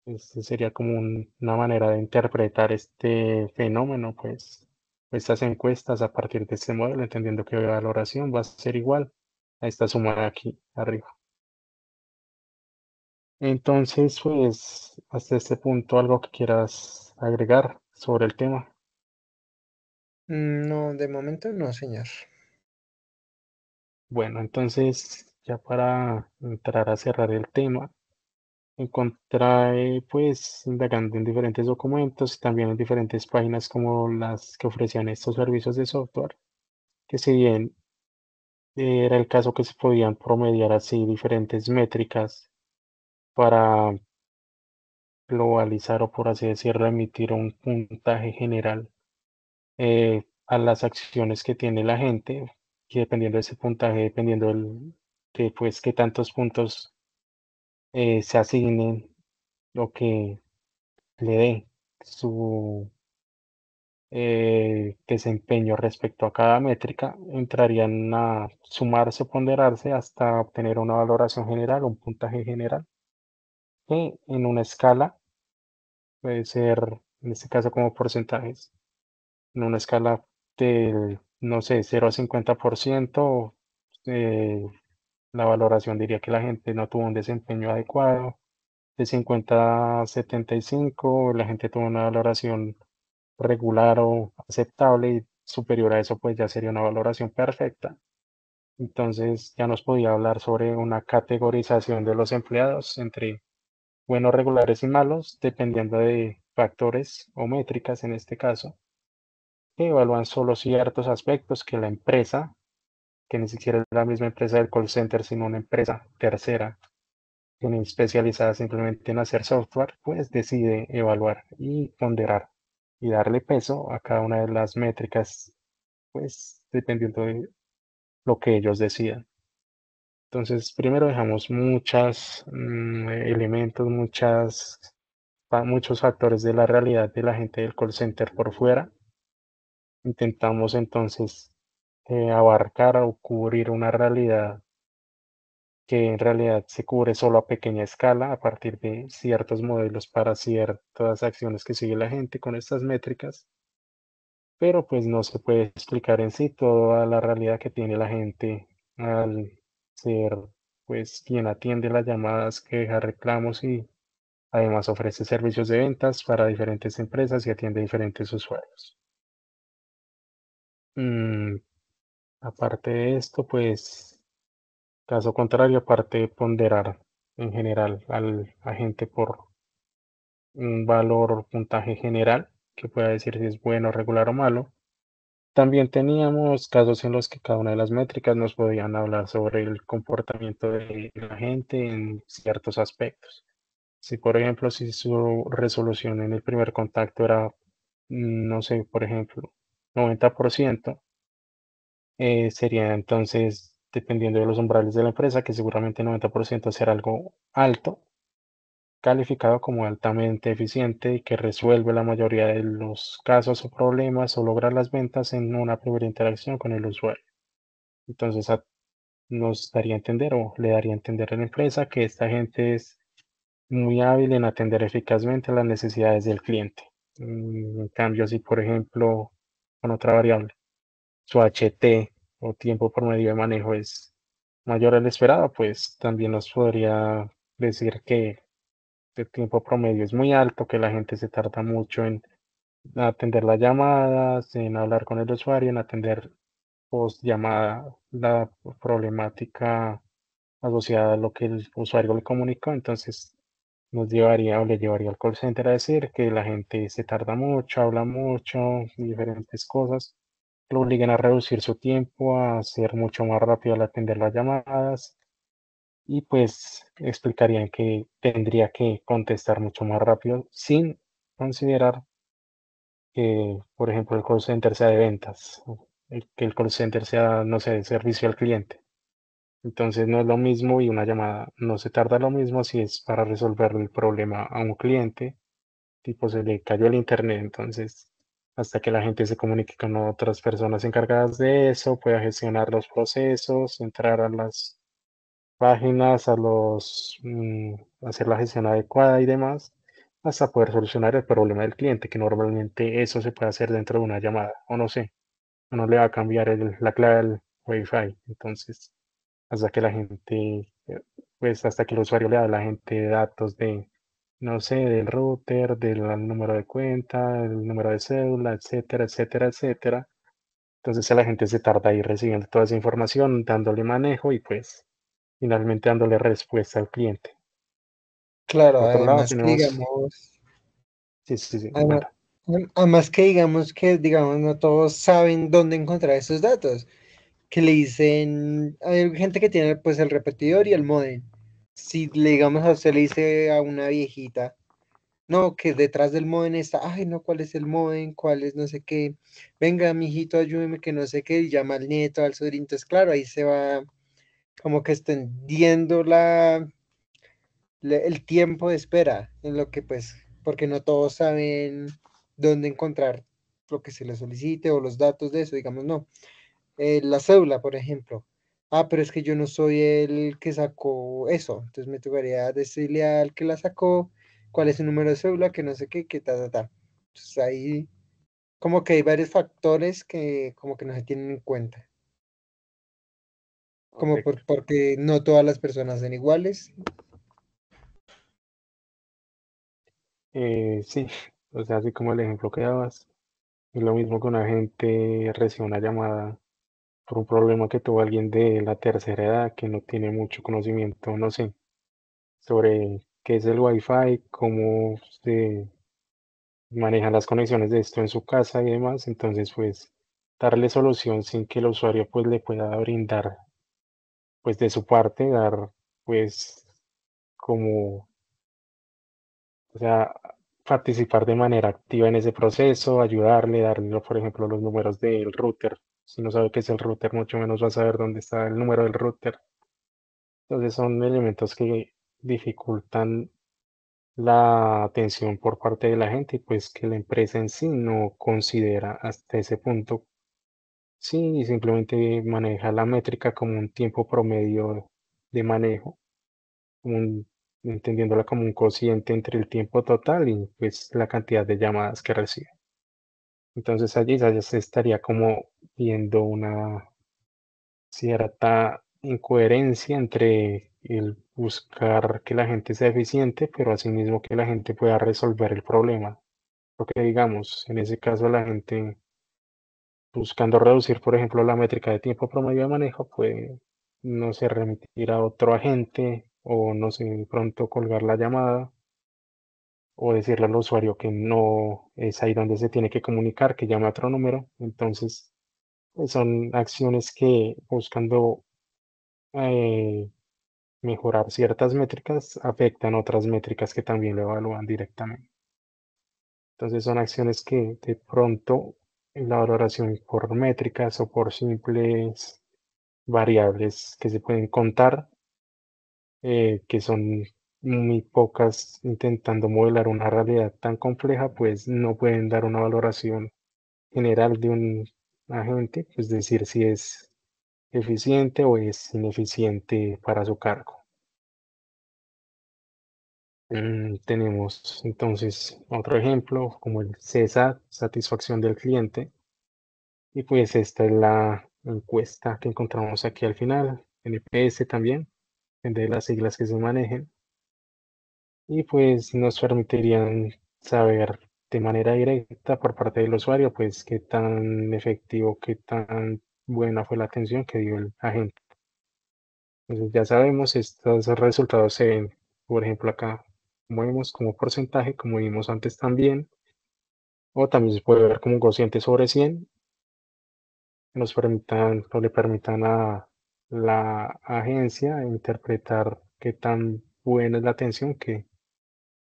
Este sería como una manera de interpretar este fenómeno, pues estas encuestas a partir de este modelo, entendiendo que la valoración va a ser igual a esta suma de aquí arriba. Entonces, pues hasta este punto, algo que quieras agregar sobre el tema. No, de momento no, señor. Bueno, entonces ya para entrar a cerrar el tema, encontré pues indagando en diferentes documentos y también en diferentes páginas como las que ofrecían estos servicios de software, que si bien era el caso que se podían promediar así diferentes métricas para globalizar o por así decirlo, emitir un puntaje general a las acciones que tiene la gente, y dependiendo de ese puntaje, dependiendo que pues qué tantos puntos se asignen o que le dé su desempeño respecto a cada métrica, entrarían a sumarse o ponderarse hasta obtener una valoración general, un puntaje general, que en una escala puede ser, en este caso como porcentajes, en una escala de, no sé, 0 a 50%, eh, la valoración diría que la gente no tuvo un desempeño adecuado. De 50 a 75, la gente tuvo una valoración regular o aceptable, y superior a eso pues ya sería una valoración perfecta. Entonces ya nos podía hablar sobre una categorización de los empleados entre buenos, regulares y malos, dependiendo de factores o métricas en este caso, que evalúan solo ciertos aspectos que la empresa, que ni siquiera es la misma empresa del call center, sino una empresa tercera, especializada simplemente en hacer software, pues decide evaluar y ponderar y darle peso a cada una de las métricas, pues dependiendo de lo que ellos decidan. Entonces, primero dejamos muchos elementos, muchos factores de la realidad de la gente del call center por fuera. Intentamos entonces abarcar o cubrir una realidad que en realidad se cubre solo a pequeña escala a partir de ciertos modelos para ciertas acciones que sigue la gente con estas métricas, pero pues no se puede explicar en sí toda la realidad que tiene la gente al ser pues quien atiende las llamadas, que deja reclamos y además ofrece servicios de ventas para diferentes empresas y atiende diferentes usuarios. Mm, Aparte de esto, pues caso contrario, aparte de ponderar en general al agente por un valor puntaje general que pueda decir si es bueno, regular o malo. También teníamos casos en los que cada una de las métricas nos podían hablar sobre el comportamiento de la gente en ciertos aspectos. Si, por ejemplo, si su resolución en el primer contacto era, no sé, por ejemplo, 90%, sería entonces, dependiendo de los umbrales de la empresa, que seguramente 90% será algo alto, calificado como altamente eficiente y que resuelve la mayoría de los casos o problemas o logra las ventas en una primera interacción con el usuario. Entonces nos daría a entender o le daría a entender a la empresa que esta gente es muy hábil en atender eficazmente las necesidades del cliente. En cambio, si por ejemplo, con otra variable, su HT o tiempo promedio de manejo es mayor al esperado, pues también nos podría decir que el tiempo promedio es muy alto, que la gente se tarda mucho en atender las llamadas, en hablar con el usuario, en atender post llamada la problemática asociada a lo que el usuario le comunicó. Entonces nos llevaría o le llevaría al call center a decir que la gente se tarda mucho, habla mucho, diferentes cosas, lo obligan a reducir su tiempo, a ser mucho más rápido al atender las llamadas y pues explicarían que tendría que contestar mucho más rápido sin considerar que, por ejemplo, el call center sea de ventas, o que el call center sea, no sé, de servicio al cliente. Entonces no es lo mismo y una llamada no se tarda lo mismo si es para resolver el problema a un cliente, tipo se le cayó el internet, entonces hasta que la gente se comunique con otras personas encargadas de eso, pueda gestionar los procesos, entrar a las páginas, hacer la gestión adecuada y demás, hasta poder solucionar el problema del cliente, que normalmente eso se puede hacer dentro de una llamada, o no sé, no le va a cambiar la clave del Wi-Fi, entonces hasta que la gente, pues hasta que el usuario le da a la gente datos de, no sé, del router, del número de cuenta, el número de cédula, etcétera, etcétera, etcétera. Entonces la gente se tarda ahí recibiendo toda esa información, dándole manejo y pues finalmente dándole respuesta al cliente. Claro, Por otro lado además que tenemos, digamos, sí, sí, sí, además, cuenta. además que digamos, no todos saben dónde encontrar esos datos, que le dicen, hay gente que tiene pues el repetidor y el módem. Si le digamos a usted le dice a una viejita, no, que detrás del módem está, ay, no, ¿cuál es el módem? ¿Cuál es no sé qué? Venga, mijito, ayúdeme, que no sé qué, y llama al nieto, al sobrino. Entonces, claro, ahí se va como que extendiendo el tiempo de espera, en lo que pues, porque no todos saben dónde encontrar lo que se les solicite o los datos de eso, digamos, no. La cédula, por ejemplo. Ah, pero es que yo no soy el que sacó eso. Entonces me tocaría decirle al que la sacó cuál es su número de cédula, que no sé qué, que ta, ta, ta. Entonces ahí como que hay varios factores que como que no se tienen en cuenta. Como Correcto. porque no todas las personas son iguales. Sí, o sea, así como el ejemplo que dabas, es lo mismo que una gente recibe una llamada por un problema que tuvo alguien de la tercera edad que no tiene mucho conocimiento, no sé, sobre qué es el Wi-Fi, cómo se manejan las conexiones de esto en su casa y demás. Entonces, pues, darle solución sin que el usuario pues le pueda brindar, pues de su parte, dar pues como, o sea, participar de manera activa en ese proceso, ayudarle, darle, por ejemplo, los números del router. Si no sabe qué es el router, mucho menos va a saber dónde está el número del router. Entonces son elementos que dificultan la atención por parte de la gente y pues que la empresa en sí no considera hasta ese punto. Sí, simplemente maneja la métrica como un tiempo promedio de manejo, como entendiéndola como un cociente entre el tiempo total y pues la cantidad de llamadas que recibe. Entonces allí ya se estaría como viendo una cierta incoherencia entre el buscar que la gente sea eficiente, pero asimismo que la gente pueda resolver el problema. Porque digamos, en ese caso la gente buscando reducir, por ejemplo, la métrica de tiempo promedio de manejo, puede, no sé, remitir a otro agente o no sé, de pronto colgar la llamada o decirle al usuario que no es ahí donde se tiene que comunicar, que llame a otro número. Entonces, pues son acciones que buscando eh, mejorar ciertas métricas afectan otras métricas que también lo evalúan directamente. Entonces son acciones que de pronto en la valoración por métricas o por simples variables que se pueden contar, que son muy pocas intentando modelar una realidad tan compleja, pues no pueden dar una valoración general de un agente, pues decir si es eficiente o es ineficiente para su cargo. Tenemos entonces otro ejemplo como el CSAT, satisfacción del cliente, y pues esta es la encuesta que encontramos aquí al final, NPS también, de las siglas que se manejen, y pues nos permitirían saber de manera directa por parte del usuario, pues qué tan efectivo, qué tan buena fue la atención que dio el agente. Entonces ya sabemos, estos resultados se ven, por ejemplo, acá, como vemos como porcentaje, como vimos antes también, o también se puede ver como un cociente sobre 100, nos permitan o le permitan a la agencia interpretar qué tan buena es la atención que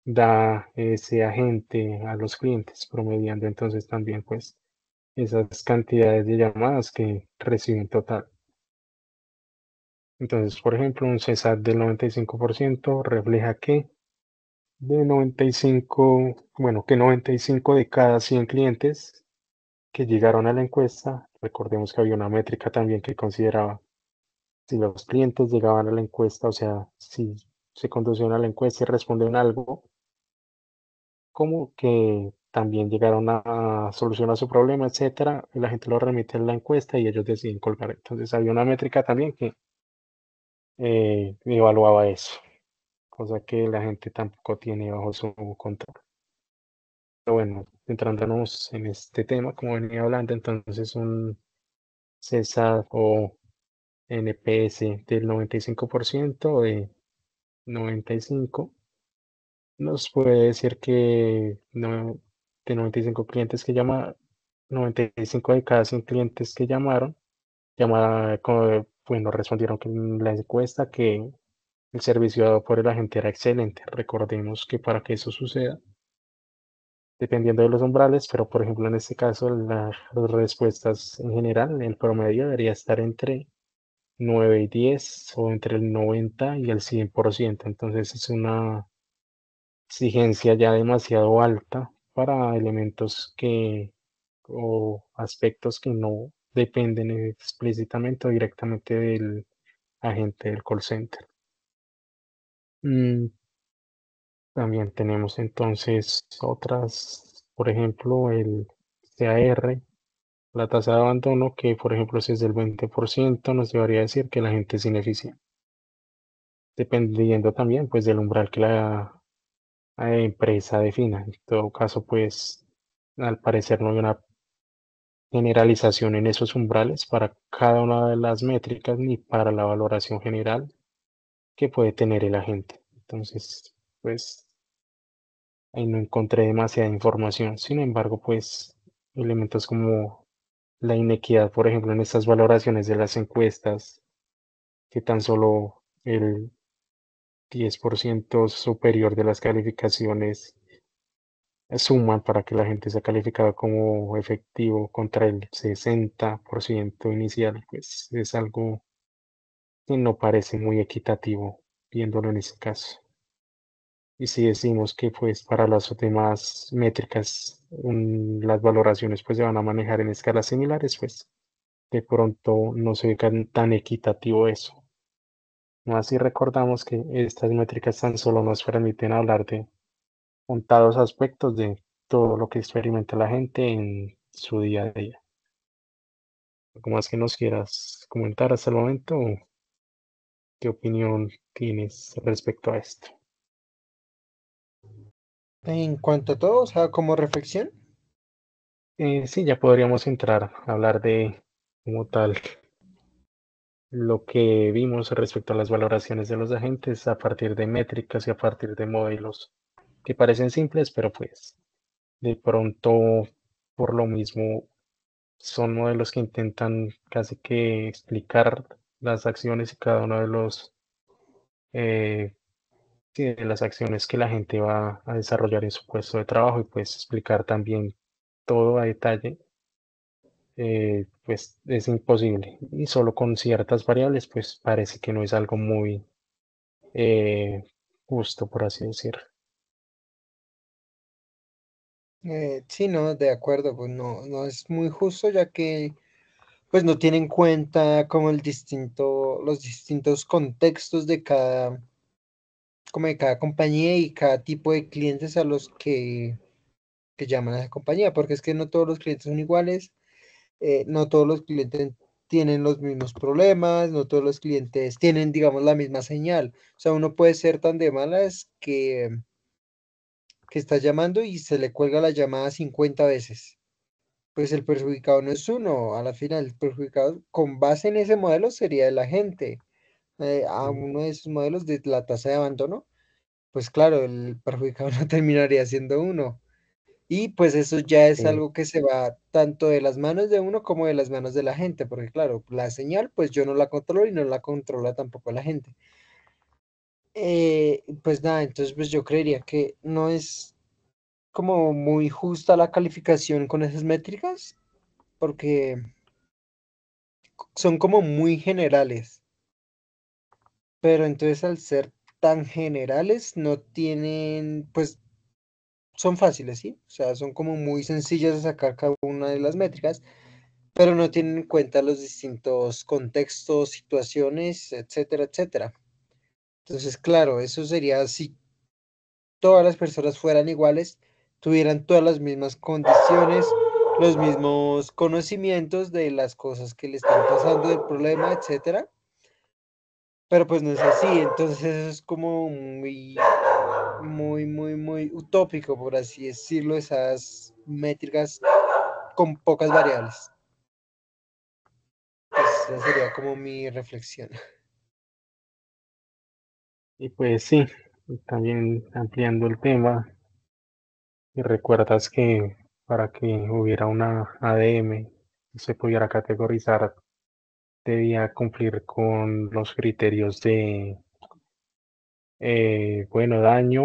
da ese agente a los clientes, promediando entonces también pues esas cantidades de llamadas que reciben total. Entonces, por ejemplo, un CSAT del 95% refleja que de 95, bueno, que 95 de cada 100 clientes que llegaron a la encuesta, recordemos que había una métrica también que consideraba si los clientes llegaban a la encuesta, o sea, si se conducían a la encuesta y respondían algo, como que también llegaron a solucionar su problema, etcétera, y la gente lo remite a la encuesta y ellos deciden colgar. Entonces había una métrica también que evaluaba eso, cosa que la gente tampoco tiene bajo su control. Pero bueno, centrándonos en este tema, como venía hablando, entonces un CSAT o NPS del 95% de 95 nos puede decir que de 95 clientes que llamaron, 95 de cada 100 clientes que llamaron, bueno, respondieron que en la encuesta que el servicio dado por el agente era excelente. Recordemos que para que eso suceda, dependiendo de los umbrales, pero por ejemplo en este caso las respuestas en general, el promedio debería estar entre 9 y 10 o entre el 90 y el 100%. Entonces es una exigencia ya demasiado alta para elementos que o aspectos que no dependen explícitamente o directamente del agente del call center. Mm, También tenemos entonces otras, por ejemplo, el CAR, la tasa de abandono, que por ejemplo si es del 20%, nos llevaría a decir que la gente es ineficiente, dependiendo también pues del umbral que la empresa defina. En todo caso, pues al parecer no hay una generalización en esos umbrales para cada una de las métricas ni para la valoración general que puede tener el agente. Entonces, pues ahí no encontré demasiada información. Sin embargo, pues elementos como la inequidad, por ejemplo, en estas valoraciones de las encuestas, que tan solo el 10% superior de las calificaciones suman para que la gente sea calificada como efectivo contra el 60% inicial, pues es algo que no parece muy equitativo viéndolo en ese caso. Y si decimos que pues para las demás métricas las valoraciones pues se van a manejar en escalas similares, pues de pronto no se ve tan equitativo eso. No así recordamos que estas métricas tan solo nos permiten hablar de contados aspectos de todo lo que experimenta la gente en su día a día. ¿Algo más que nos quieras comentar hasta el momento? ¿Qué opinión tienes respecto a esto? En cuanto a todo, o sea, como reflexión, Sí, ya podríamos entrar a hablar de como tal lo que vimos respecto a las valoraciones de los agentes a partir de métricas y a partir de modelos que parecen simples, pero pues de pronto por lo mismo son modelos que intentan casi que explicar las acciones y cada uno de los eh, sí, de las acciones que la gente va a desarrollar en su puesto de trabajo y pues explicar también todo a detalle, pues es imposible. Y solo con ciertas variables, pues parece que no es algo muy eh, justo, por así decirlo. sí, no, de acuerdo, pues no, no es muy justo ya que pues no tiene en cuenta como los distintos contextos de cada, como de cada compañía y cada tipo de clientes a los que llaman a esa compañía, porque es que no todos los clientes son iguales, no todos los clientes tienen los mismos problemas, no todos los clientes tienen, digamos, la misma señal. O sea, uno puede ser tan de malas que está llamando y se le cuelga la llamada 50 veces. Pues el perjudicado no es uno, a la final, el perjudicado con base en ese modelo sería el agente. A Mm, uno de esos modelos de la tasa de abandono, pues claro, el perjudicado no terminaría siendo uno. Y pues eso ya es sí, algo que se va tanto de las manos de uno como de las manos de la gente, porque claro, la señal pues yo no la controlo y no la controla tampoco la gente. Pues nada, entonces pues yo creería que no es como muy justa la calificación con esas métricas, porque son como muy generales, pero entonces al ser tan generales no tienen, pues son fáciles, ¿sí? O sea, son como muy sencillas de sacar cada una de las métricas, pero no tienen en cuenta los distintos contextos, situaciones, etcétera, etcétera. Entonces, claro, eso sería si todas las personas fueran iguales, tuvieran todas las mismas condiciones, los mismos conocimientos de las cosas que le están pasando, del problema, etcétera. Pero pues no es así, entonces eso es como muy utópico, por así decirlo, esas métricas con pocas variables. Pues esa sería como mi reflexión. y pues sí, y también ampliando el tema, y recuerdas que para que hubiera una ADM y se pudiera categorizar, debía cumplir con los criterios de, bueno, daño,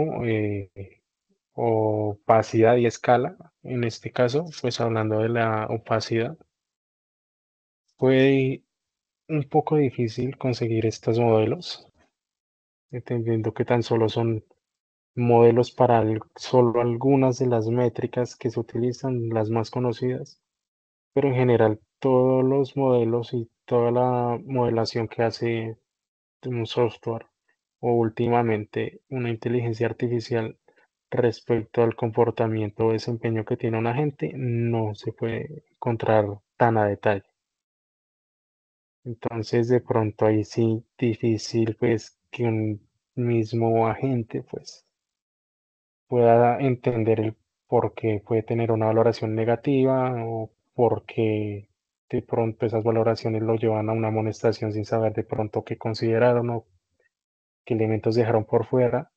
opacidad y escala. En este caso, pues hablando de la opacidad, fue un poco difícil conseguir estos modelos, entendiendo que tan solo son modelos para solo algunas de las métricas que se utilizan, las más conocidas, pero en general todos los modelos y toda la modelación que hace un software o últimamente una inteligencia artificial respecto al comportamiento o desempeño que tiene un agente no se puede encontrar tan a detalle. Entonces, de pronto ahí sí difícil pues que un mismo agente pues pueda entender el por qué puede tener una valoración negativa o por qué de pronto esas valoraciones lo llevan a una amonestación sin saber de pronto qué consideraron o qué elementos dejaron por fuera.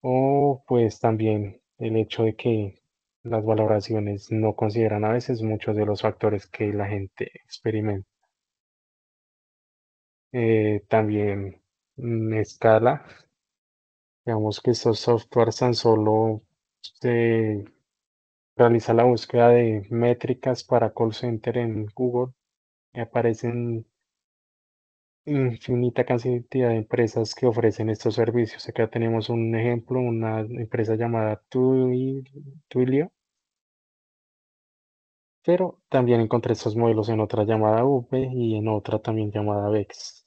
O pues también el hecho de que las valoraciones no consideran a veces muchos de los factores que la gente experimenta. También escala, digamos que estos softwares tan solo se realiza la búsqueda de métricas para call center en Google y aparecen infinita cantidad de empresas que ofrecen estos servicios. Acá tenemos un ejemplo, una empresa llamada Twilio, pero también encontré estos modelos en otra llamada V y en otra también llamada VEX.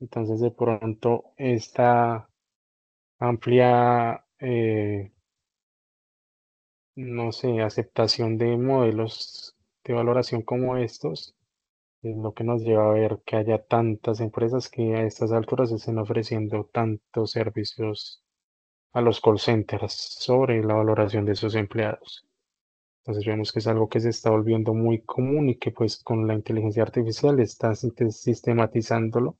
Entonces, de pronto, esta amplia, no sé, aceptación de modelos de valoración como estos Es lo que nos lleva a ver que haya tantas empresas que a estas alturas estén ofreciendo tantos servicios a los call centers sobre la valoración de sus empleados. Entonces vemos que es algo que se está volviendo muy común y que pues con la inteligencia artificial está sistematizándolo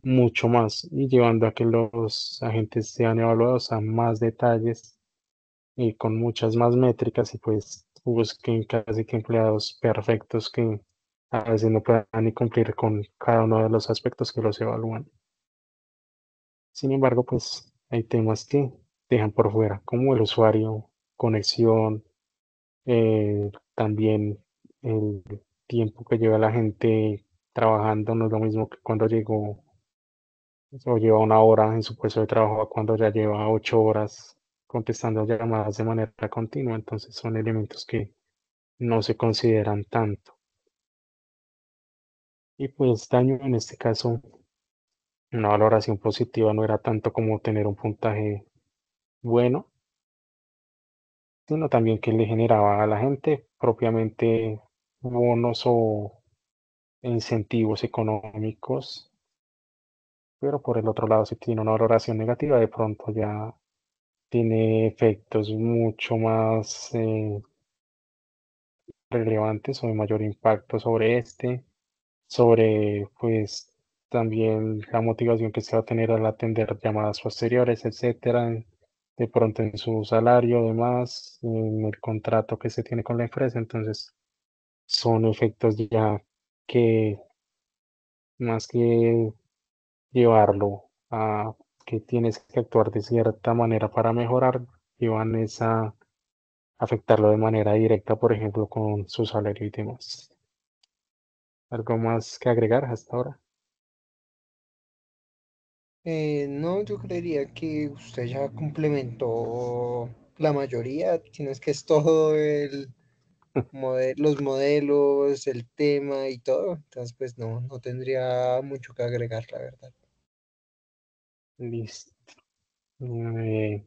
mucho más y llevando a que los agentes sean evaluados a más detalles y con muchas más métricas y pues busquen casi que empleados perfectos que a veces no puedan ni cumplir con cada uno de los aspectos que los evalúan. Sin embargo, pues hay temas que dejan por fuera, como el usuario, conexión, también el tiempo que lleva la gente trabajando no es lo mismo que cuando llegó o lleva una hora en su puesto de trabajo a cuando ya lleva 8 horas contestando llamadas de manera continua. Entonces son elementos que no se consideran tanto. Y pues daño en este caso, una valoración positiva no era tanto como tener un puntaje bueno, sino también que le generaba a la gente propiamente bonos o incentivos económicos, pero por el otro lado, si tiene una valoración negativa, de pronto ya tiene efectos mucho más relevantes o de mayor impacto sobre este, sobre pues también la motivación que se va a tener al atender llamadas posteriores, etcétera, de pronto en su salario, además, en el contrato que se tiene con la empresa. Entonces, son efectos ya que más que llevarlo a que tienes que actuar de cierta manera para mejorar, llevan esa afectarlo de manera directa, por ejemplo, con su salario y demás. ¿Algo más que agregar hasta ahora? No, yo creería que usted ya complementó la mayoría, sino es que es todo los modelos, el tema y todo. Entonces, pues no, no tendría mucho que agregar, la verdad. Listo. Eh,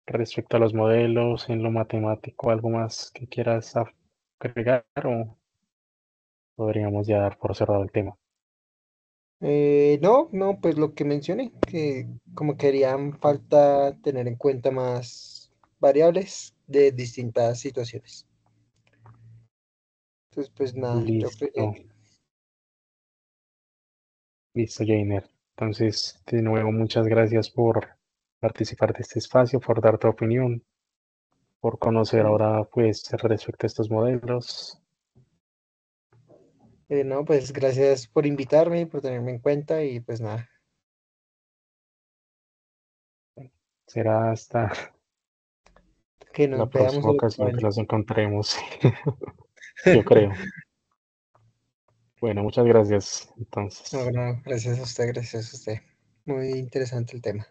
Respecto a los modelos, en lo matemático, ¿algo más que quieras agregar o podríamos ya dar por cerrado el tema? No, no, pues lo que mencioné, que como querían falta tener en cuenta más variables de distintas situaciones. Entonces, pues nada, yo creería Listo, que listo, Jainer. Entonces, de nuevo, muchas gracias por participar de este espacio, por dar tu opinión, por conocer ahora, pues, respecto a estos modelos. no, pues gracias por invitarme, por tenerme en cuenta y pues nada, Será hasta que la nos veamos próxima el otro ocasión que año. los encontremos, yo creo. Bueno, muchas gracias. No, Entonces, no, gracias a usted, gracias a usted. Muy interesante el tema.